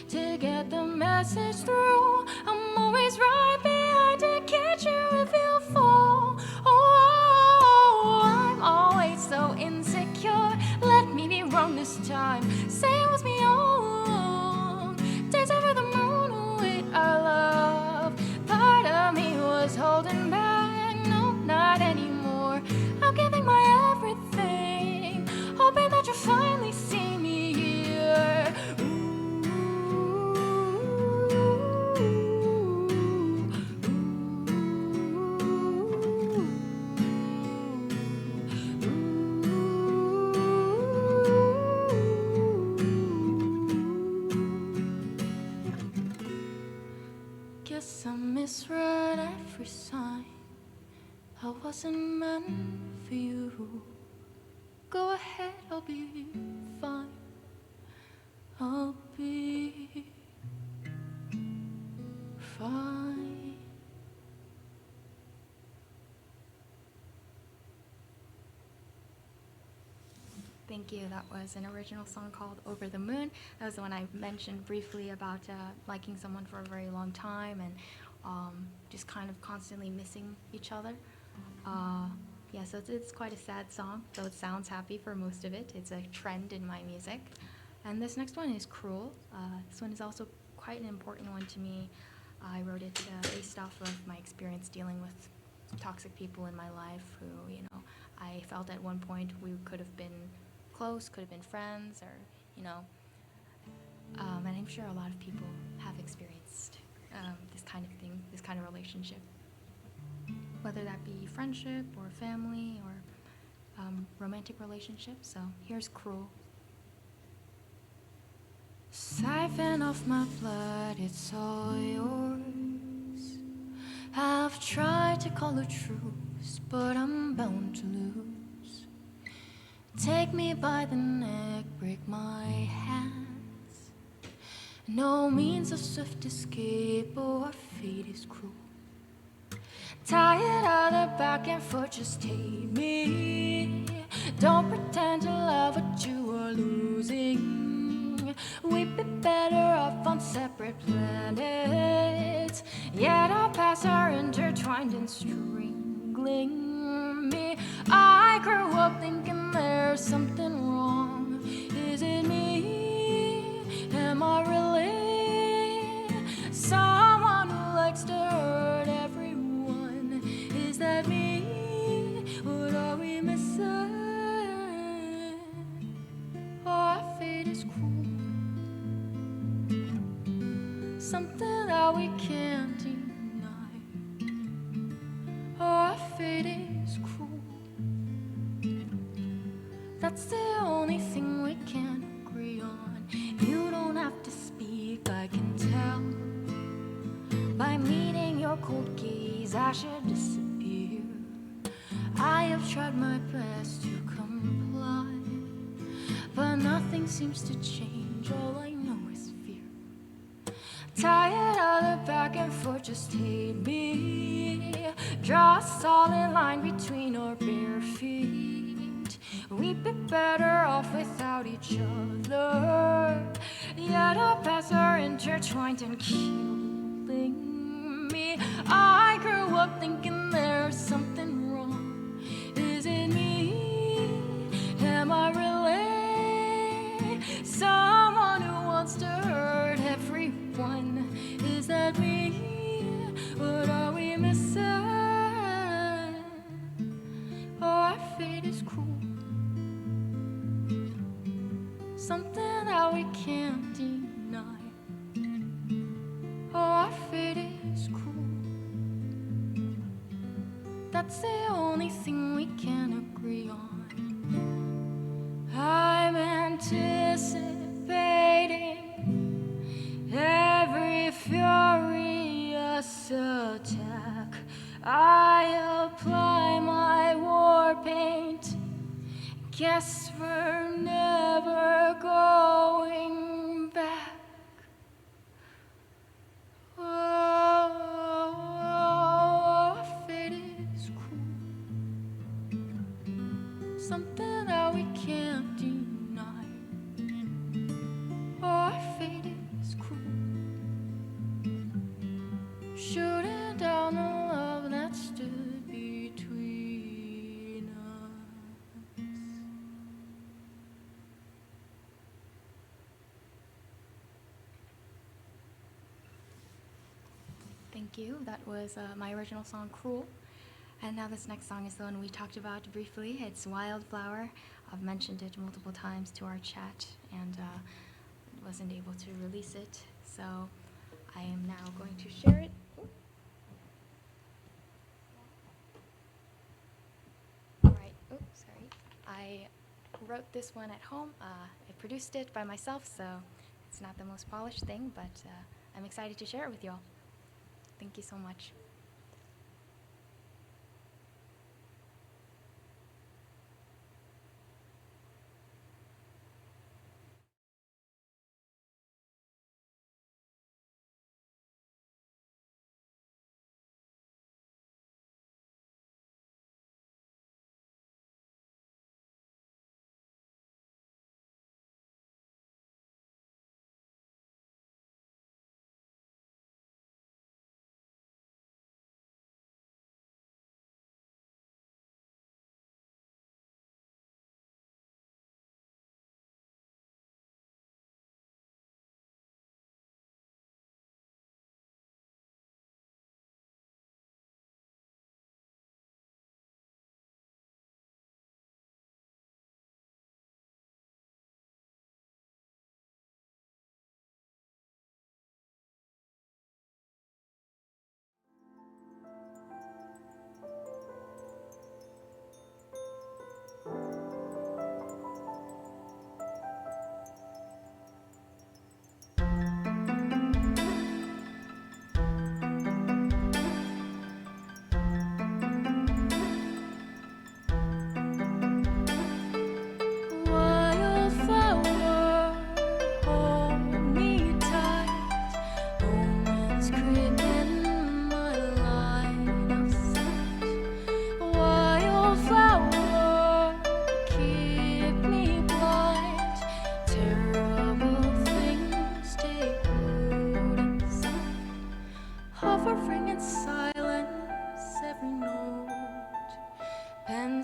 to get the message through. I'm always right behind to catch you if you fall. Oh, I'm always so insecure. Let me be wrong this time. Say it was me all along. Days over the moon await our love. Part of me was holding back. No, not anymore. I'm giving my everything, hoping that you'll finally see me here. Guess I misread every sign. I wasn't meant for you. Go ahead, I'll be fine. I'll be fine. Thank you. That was an original song called Over the Moon. That was the one I mentioned briefly about liking someone for a very long time and just kind of constantly missing each other. Yeah, so it's quite a sad song, though it sounds happy for most of it. It's a trend in my music. And this next one is Cruel. This one is also quite an important one to me. I wrote it based off of my experience dealing with toxic people in my life who, I felt at one point we could have been close, could have been friends, or, and I'm sure a lot of people have experienced this kind of thing, this kind of relationship. Whether that be friendship or family or romantic relationship. So here's Cruel. Siphon off my blood, it's all yours. I've tried to call a truce, but I'm bound to lose. Take me by the neck, break my hands. No means of swift escape, oh, our fate is cruel. Tired of the back and forth, just take me. Don't pretend to love what you are losing. We'd be better off on separate planets. Yet our paths are intertwined and strangling me. I grew up thinking there's something wrong. Is it me? Am I really someone who likes to hurt everyone? Is that me? What are we missing? Oh, our fate is cruel. Something that we can't deny. Oh, our fate is cruel. That's the only thing we can agree on. You don't have to speak, I can tell. By meeting your cold gaze, I should disappear. I have tried my best to comply, but nothing seems to change. All I know is fear. Tired of the it back and forth, just hate me. Draw a solid line between our bare feet. We'd be better off without each other. Yet our paths are intertwined and killing me. I grew up thinking there's something wrong. Is it me? Am I really someone who wants to hurt everyone? Is that me? What are we missing? Oh, our fate is cruel. Something that we can't deny. Oh, our fate is cruel. That's the only thing we can agree on. I'm anticipating every furious attack. I apply my war paint. Guess we're never going back. Oh, fate is cruel. Something that we can't deny. Oh, fate is cruel. Shooting down the love that stood between us. Thank you. That was my original song, Cruel. And now this next song is the one we talked about briefly. It's Wildflower. I've mentioned it multiple times to our chat and wasn't able to release it. So I am now going to share it. All right. Oh, sorry. I wrote this one at home. I produced it by myself, so it's not the most polished thing, but I'm excited to share it with y'all. Thank you so much.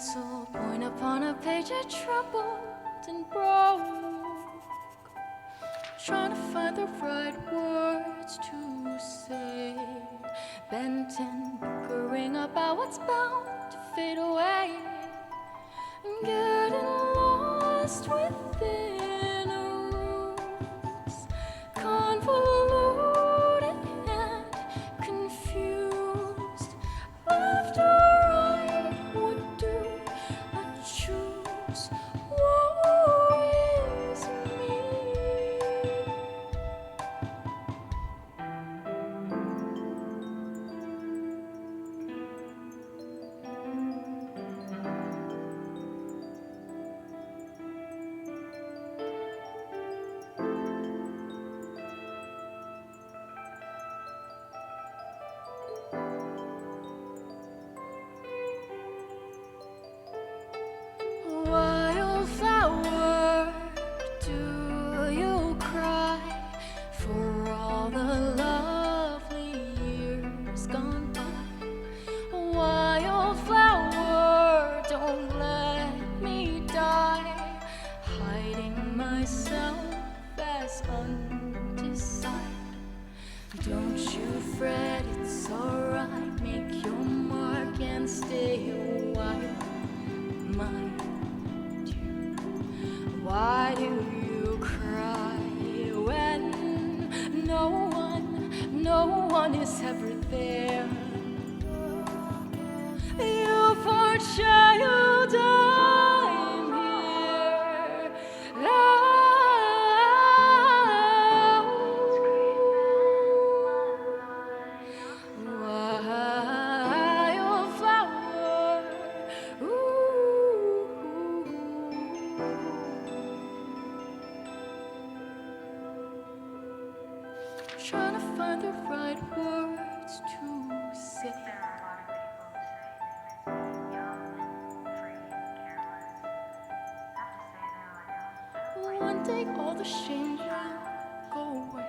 pencil, point upon a page I troubled and broke, trying to find the right words to say, bent and bickering about what's bound to fade away, and getting lost within a ruse, convoluted and confused. Left or right, what do I choose? Woe is me. no one is ever there. You for child, I'm here. Wildflower. Ooh. Trying to find the right words to say. One day all the shame will go away.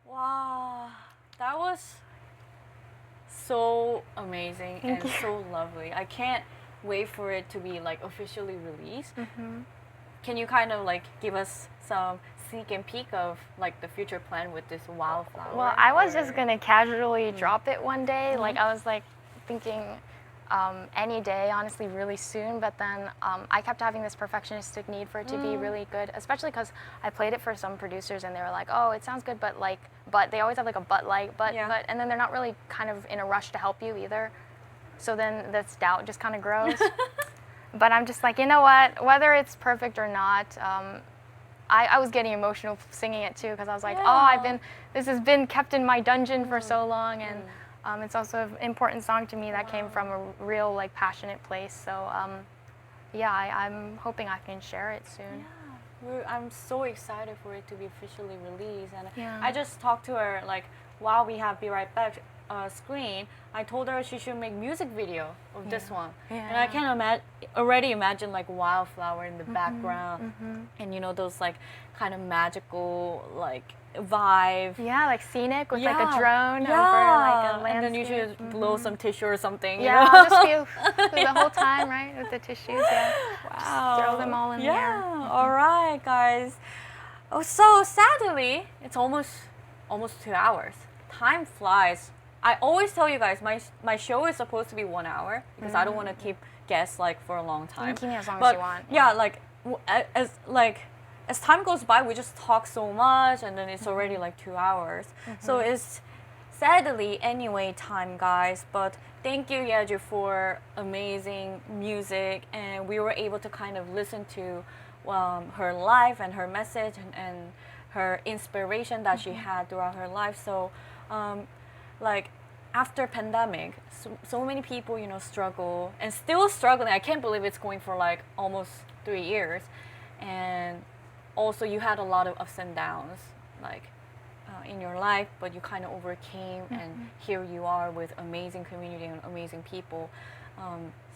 Wow, that was so amazing and you. so lovely. I can't wait for it to be like officially released. Can you kind of like give us some sneak and peek of like the future plan with this wildflower? Well, I was or- just gonna casually drop it one day. Like I was like thinking any day, honestly, really soon. But then I kept having this perfectionistic need for it to be really good, especially because I played it for some producers and they were like, "Oh, it sounds good," but they always have like a but, Yeah. and then they're not really kind of in a rush to help you either. So then this doubt just kind of grows. But I'm just like, you know what? Whether it's perfect or not, I was getting emotional singing it too because I was like, Yeah. this has been kept in my dungeon for so long, and it's also an important song to me that came from a real like passionate place. So yeah, I'm hoping I can share it soon. I'm so excited for it to be officially released, and Yeah. I just talked to her like while we have Be Right Back screen. I told her she should make music video of this one, and I can already imagine like wildflower in the background, and you know those like kind of magical like vibe. Yeah, like scenic with like a drone yeah. over like a landscape. And then you should blow some tissue or something. Yeah, you know? I'll just feel the whole time, right, with the tissues. Yeah. Wow. Throw them all in the air. All right, guys. Oh, so sadly, it's almost 2 hours. Time flies. I always tell you guys, my show is supposed to be 1 hour because I don't want to keep guests like for a long time. You can keep me as long as But you want. yeah, as time goes by, we just talk so much, and then it's already like 2 hours. So it's sadly anyway time, guys. But thank you, Yeju, for amazing music, and we were able to kind of listen to her life and her message and her inspiration that she had throughout her life. So like after pandemic, so many people, you know, struggle and still struggling. I can't believe it's going for like almost 3 years. And also you had a lot of ups and downs like in your life, but you kind of overcame, and here you are with amazing community and amazing people.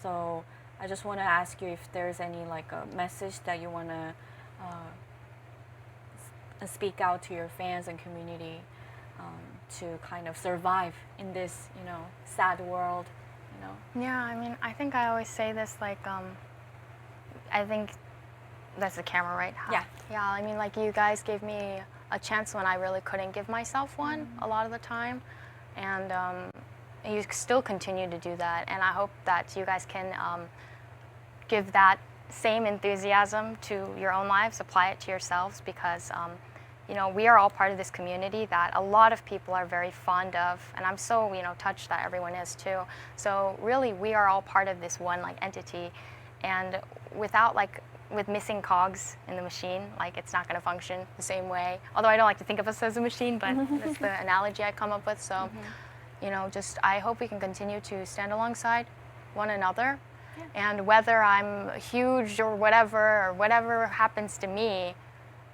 So I just want to ask you if there's any like a message that you want to speak out to your fans and community to kind of survive in this, you know, sad world, you know. Yeah, I mean, I think I always say this, like, I think that's the camera, right? Yeah. Yeah, I mean, like, you guys gave me a chance when I really couldn't give myself one a lot of the time. And you still continue to do that. And I hope that you guys can give that same enthusiasm to your own lives, apply it to yourselves, because you know, we are all part of this community that a lot of people are very fond of, and I'm so, you know, touched that everyone is too. So really, we are all part of this one like entity, and without like with missing cogs in the machine, like it's not going to function the same way. Although I don't like to think of us as a machine, but that's the analogy I come up with. So, you know, just I hope we can continue to stand alongside one another. And whether I'm huge or whatever happens to me,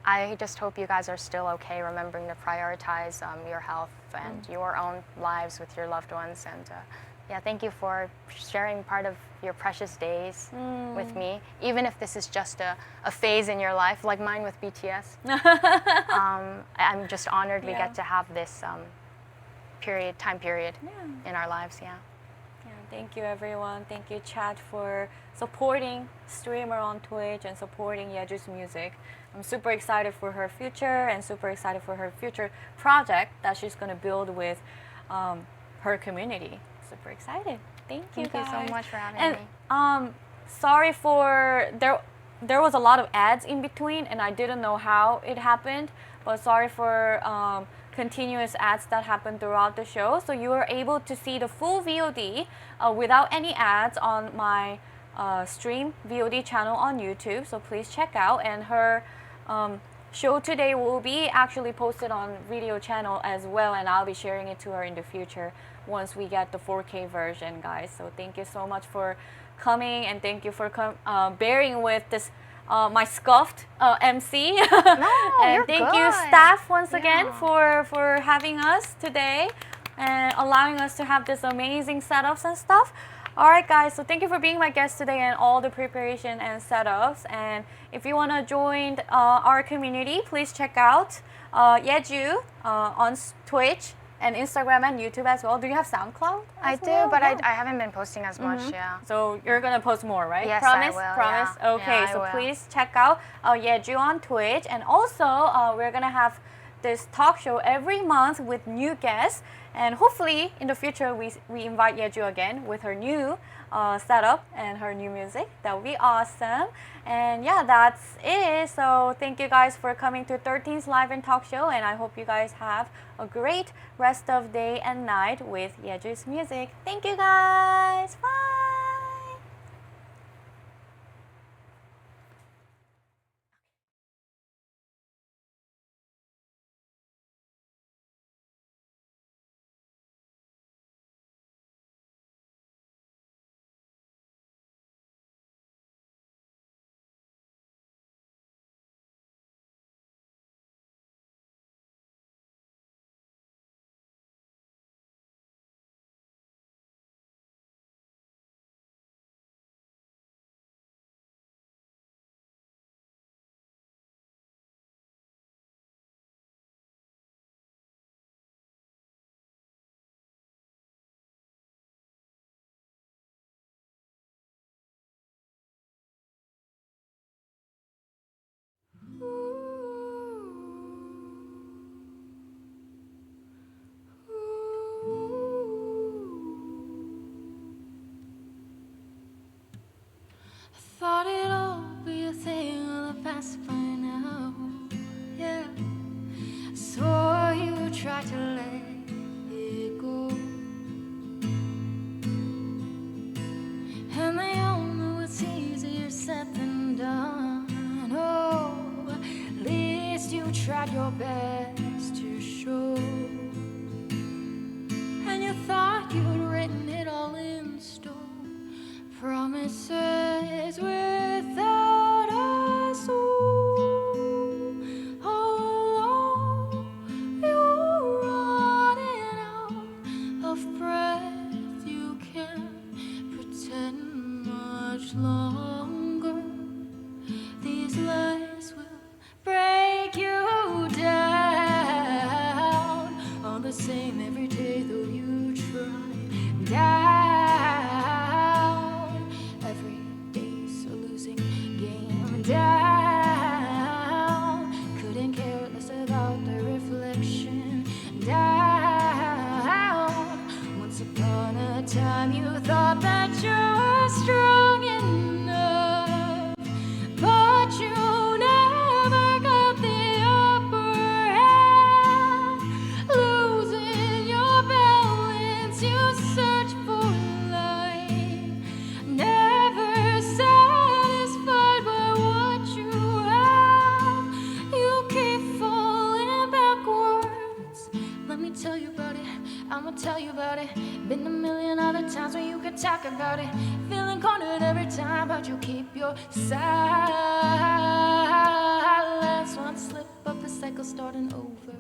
I just hope you guys are still okay, remembering to prioritize your health and your own lives with your loved ones. And yeah, thank you for sharing part of your precious days with me, even if this is just a phase in your life, like mine with BTS. I'm just honored we get to have this time period in our lives. Yeah. Thank you, everyone. Thank you, chat, for supporting streamer on Twitch and supporting Yeju's music. I'm super excited for her future and super excited for her future project that she's going to build with her community. Super excited. Thank you, Thank you so much for having me. Sorry for there was a lot of ads in between, and I didn't know how it happened. But sorry for continuous ads that happened throughout the show. So you were able to see the full VOD without any ads on my stream VOD channel on YouTube. So please check out. And her show today will be actually posted on video channel as well, and I'll be sharing it to her in the future once we get the 4K version, guys. So thank you so much for coming, and thank you for bearing with this my scuffed MC. No, and you're thank good. you, staff, once again for having us today and allowing us to have this amazing setups and stuff. All right, guys, so thank you for being my guest today and all the preparation and setups. And if you want to join our community, please check out Yeju on Twitch and Instagram and YouTube as well. Do you have SoundCloud? I do, but I haven't been posting as much, So you're going to post more, right? Yes, Promise? I will, Promise? yeah. Okay, Yeah, I so will. please check out Yeju on Twitch. And also, we're going to have this talk show every month with new guests. And hopefully, in the future, we invite Yeju again with her new setup and her new music. That would be awesome. And yeah, that's it. So thank you guys for coming to 13's Live and Talk Show. And I hope you guys have a great rest of day and night with Yeju's music. Thank you guys. Bye. Thought it'd all be a thing of the past by now. Yeah, so you tried to let it go, and they all know it's easier said than done. Oh, at least you tried your best to show, and you thought you'd written it all in stone. Promises without a soul. Oh, you're running out of breath. You can't pretend much longer. These lies will break you down. All the same every day, though you try down. Down, couldn't care less about the reflection. Down, once upon a time you thought that you were strong enough, but you never got the upper hand. Losing your balance, you search for light, never satisfied by what tell you about it, I'ma tell you about it. Been a million other times when you could talk about it. Feeling cornered every time, but you keep your silence. One slip up, the cycle starting over.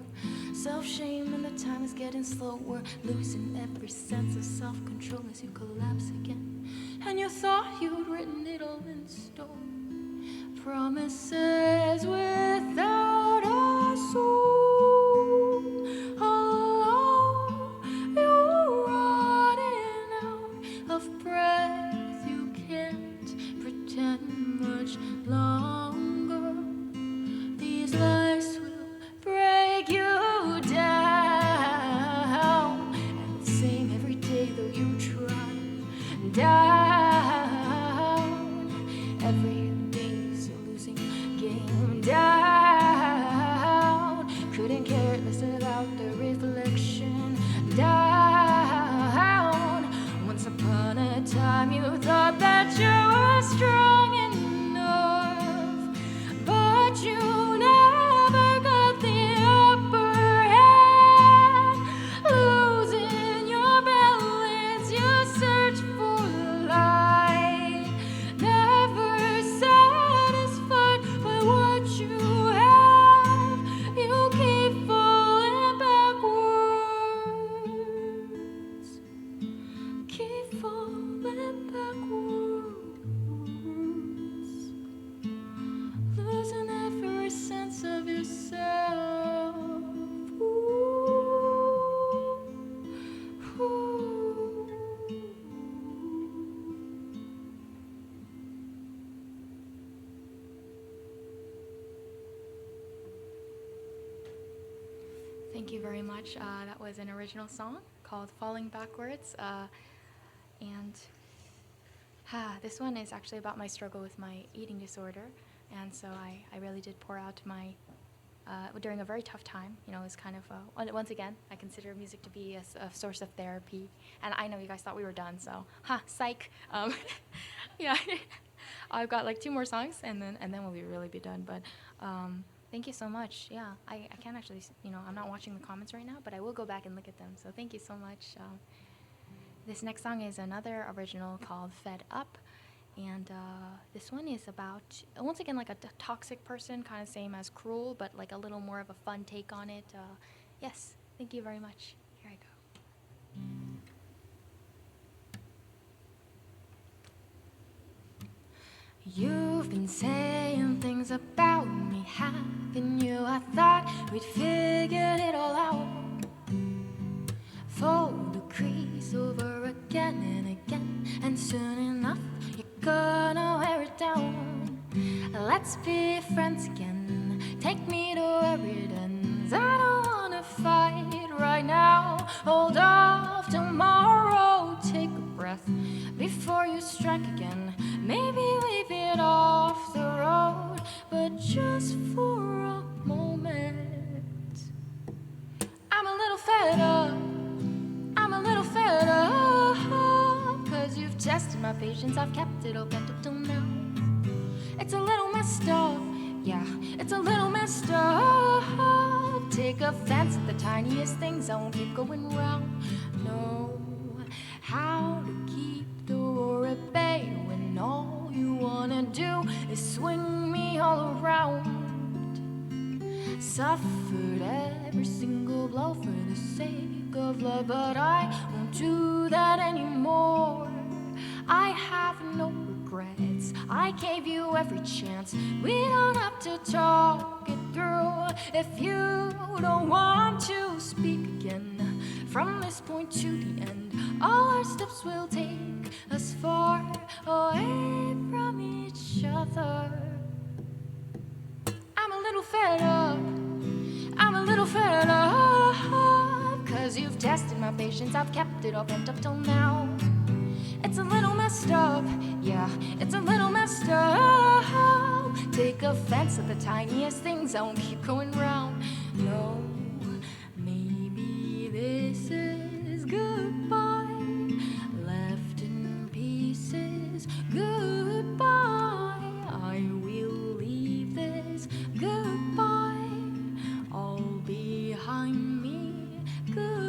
Self-shame and the time is getting slower. Losing every sense of self-control as you collapse again. And you thought you'd written it all in stone. Promises without a soul. Alone, you're running out of breath. You can't pretend much longer. These lies will break you down. And the same every day, though you try. Down. Every day's a losing game. Down. Couldn't care less about the reflection. Down. Once upon a time, you thought that you were strong enough, but you never got the upper hand. Losing your balance, you search for light. Never satisfied by what you have, you keep falling backwards. Keep falling backwards. Losing every sense of yourself. Ooh. Ooh. Thank you very much. That was an original song called Falling Backwards. This one is actually about my struggle with my eating disorder. And so I really did pour out my, during a very tough time. You know, it's kind of, once again, I consider music to be a source of therapy. And I know you guys thought we were done, so, psych. Yeah, I've got like 2 more songs, and then we'll really be done. But thank you so much. Yeah, I can't actually, I'm not watching the comments right now, but I will go back and look at them. So thank you so much. This next song is another original called Fed Up. And this one is about, once again, like a toxic person, kind of same as Cruel, but like a little more of a fun take on it. Yes, thank you very much. Here I go. You've been saying things about me, haven't you? I thought we'd figured it all out. Fold the crease over again and again, and soon enough you're gonna wear it down. Let's be friends again, take me to where it ends. I don't wanna fight right now, hold off tomorrow. Take a breath before you strike again. Maybe leave it off the road, but just for a moment. I'm a little fed up, I'm a little fed up, 'cause you've tested my patience, I've kept it open up till now. It's a little messed up, yeah, it's a little messed up. Take offense at the tiniest things, I won't keep going round. No, how to keep the war at bay when all you wanna do is swing me all around. Suffered every single blow for the sake of love, but I won't do that anymore. I have no regrets, I gave you every chance. We don't have to talk it through if you don't want to speak again. From this point to the end, all our steps will take us far away from each other. I'm a little fed up, I'm a little fed up, 'cause you've tested my patience, I've kept it all pent up till now. It's a little messed up, yeah, it's a little messed up. Take offense at the tiniest things, I won't keep going round. No, maybe this is goodbye, left in pieces. Goodbye, I will leave this. Goodbye, all behind me. Goodbye.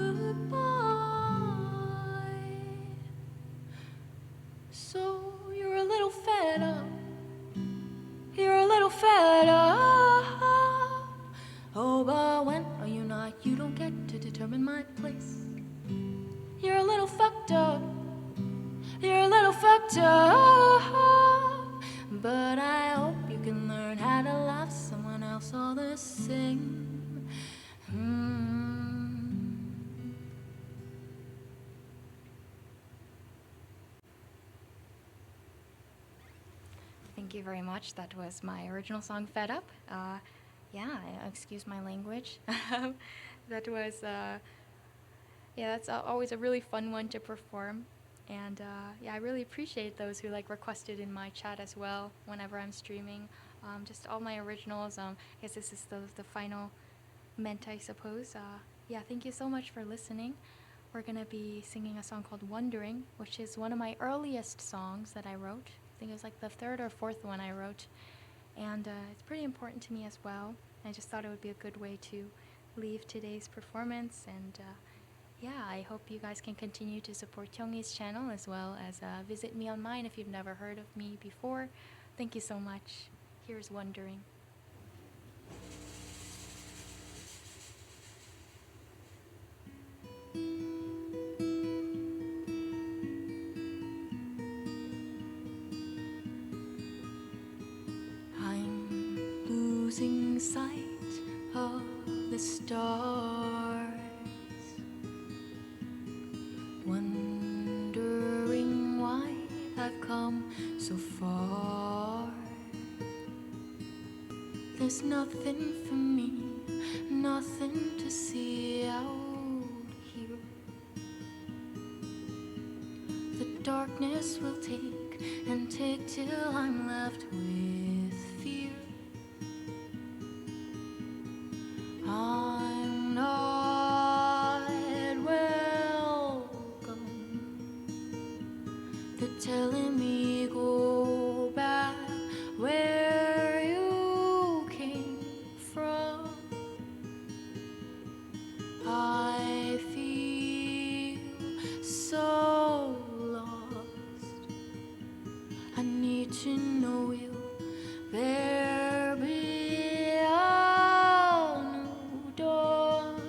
little fucked up. You're a little fucked up. But I hope you can learn how to love someone else all the same. Thank you very much. That was my original song, Fed Up. Yeah, excuse my language. That was, yeah, that's always a really fun one to perform. And yeah, I really appreciate those who like requested in my chat as well whenever I'm streaming. Just all my originals. I guess this is the final meant, I suppose. Yeah, thank you so much for listening. We're gonna be singing a song called Wondering, which is one of my earliest songs that I wrote. I think it was like the third or fourth one I wrote. And it's pretty important to me as well. I just thought it would be a good way to leave today's performance. And yeah, I hope you guys can continue to support Tyongee's channel as well as visit me on mine if you've never heard of me before. Thank you so much. Here's Wondering. I'm losing sight of the stars, wondering why I've come so far. There's nothing for me, nothing to see out here. The darkness will take and take till I'm left with fear. I'm not welcome. They're telling me go back where you came from. I feel so lost. I need to know, will there be a new dawn?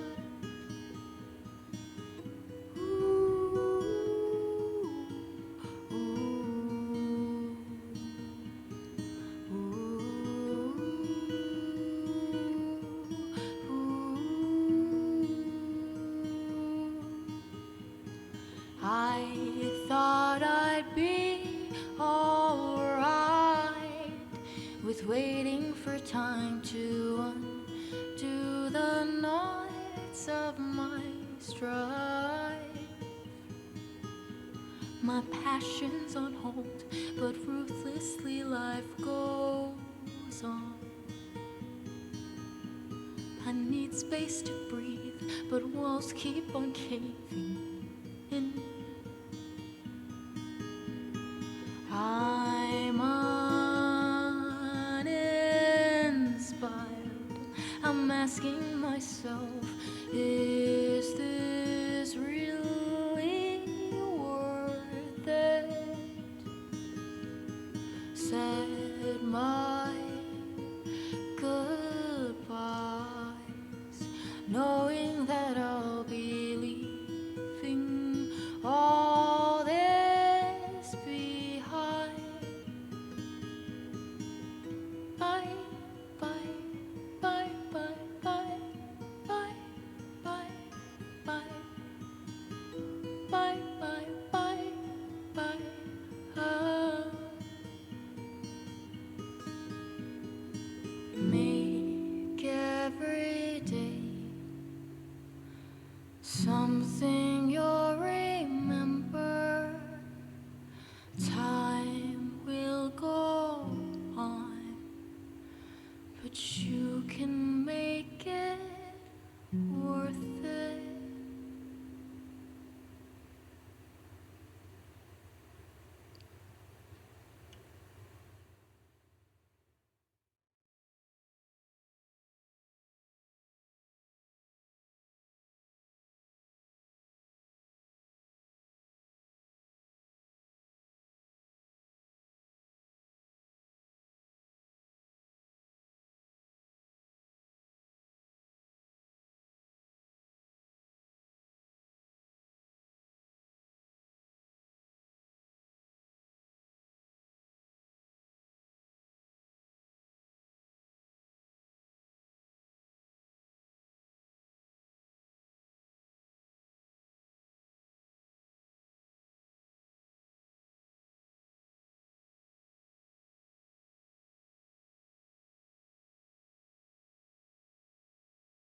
I thought I'd be alright with waiting for time to undo the knots of my strife. My passion's on hold, but ruthlessly life goes on. I need space to breathe, but walls keep on caving in. I'm uninspired. I'm asking myself, is this really worth it? Said my goodbyes, knowing that I'll be leaving all this behind. Bye, bye, bye, bye, bye, bye, bye, bye, bye,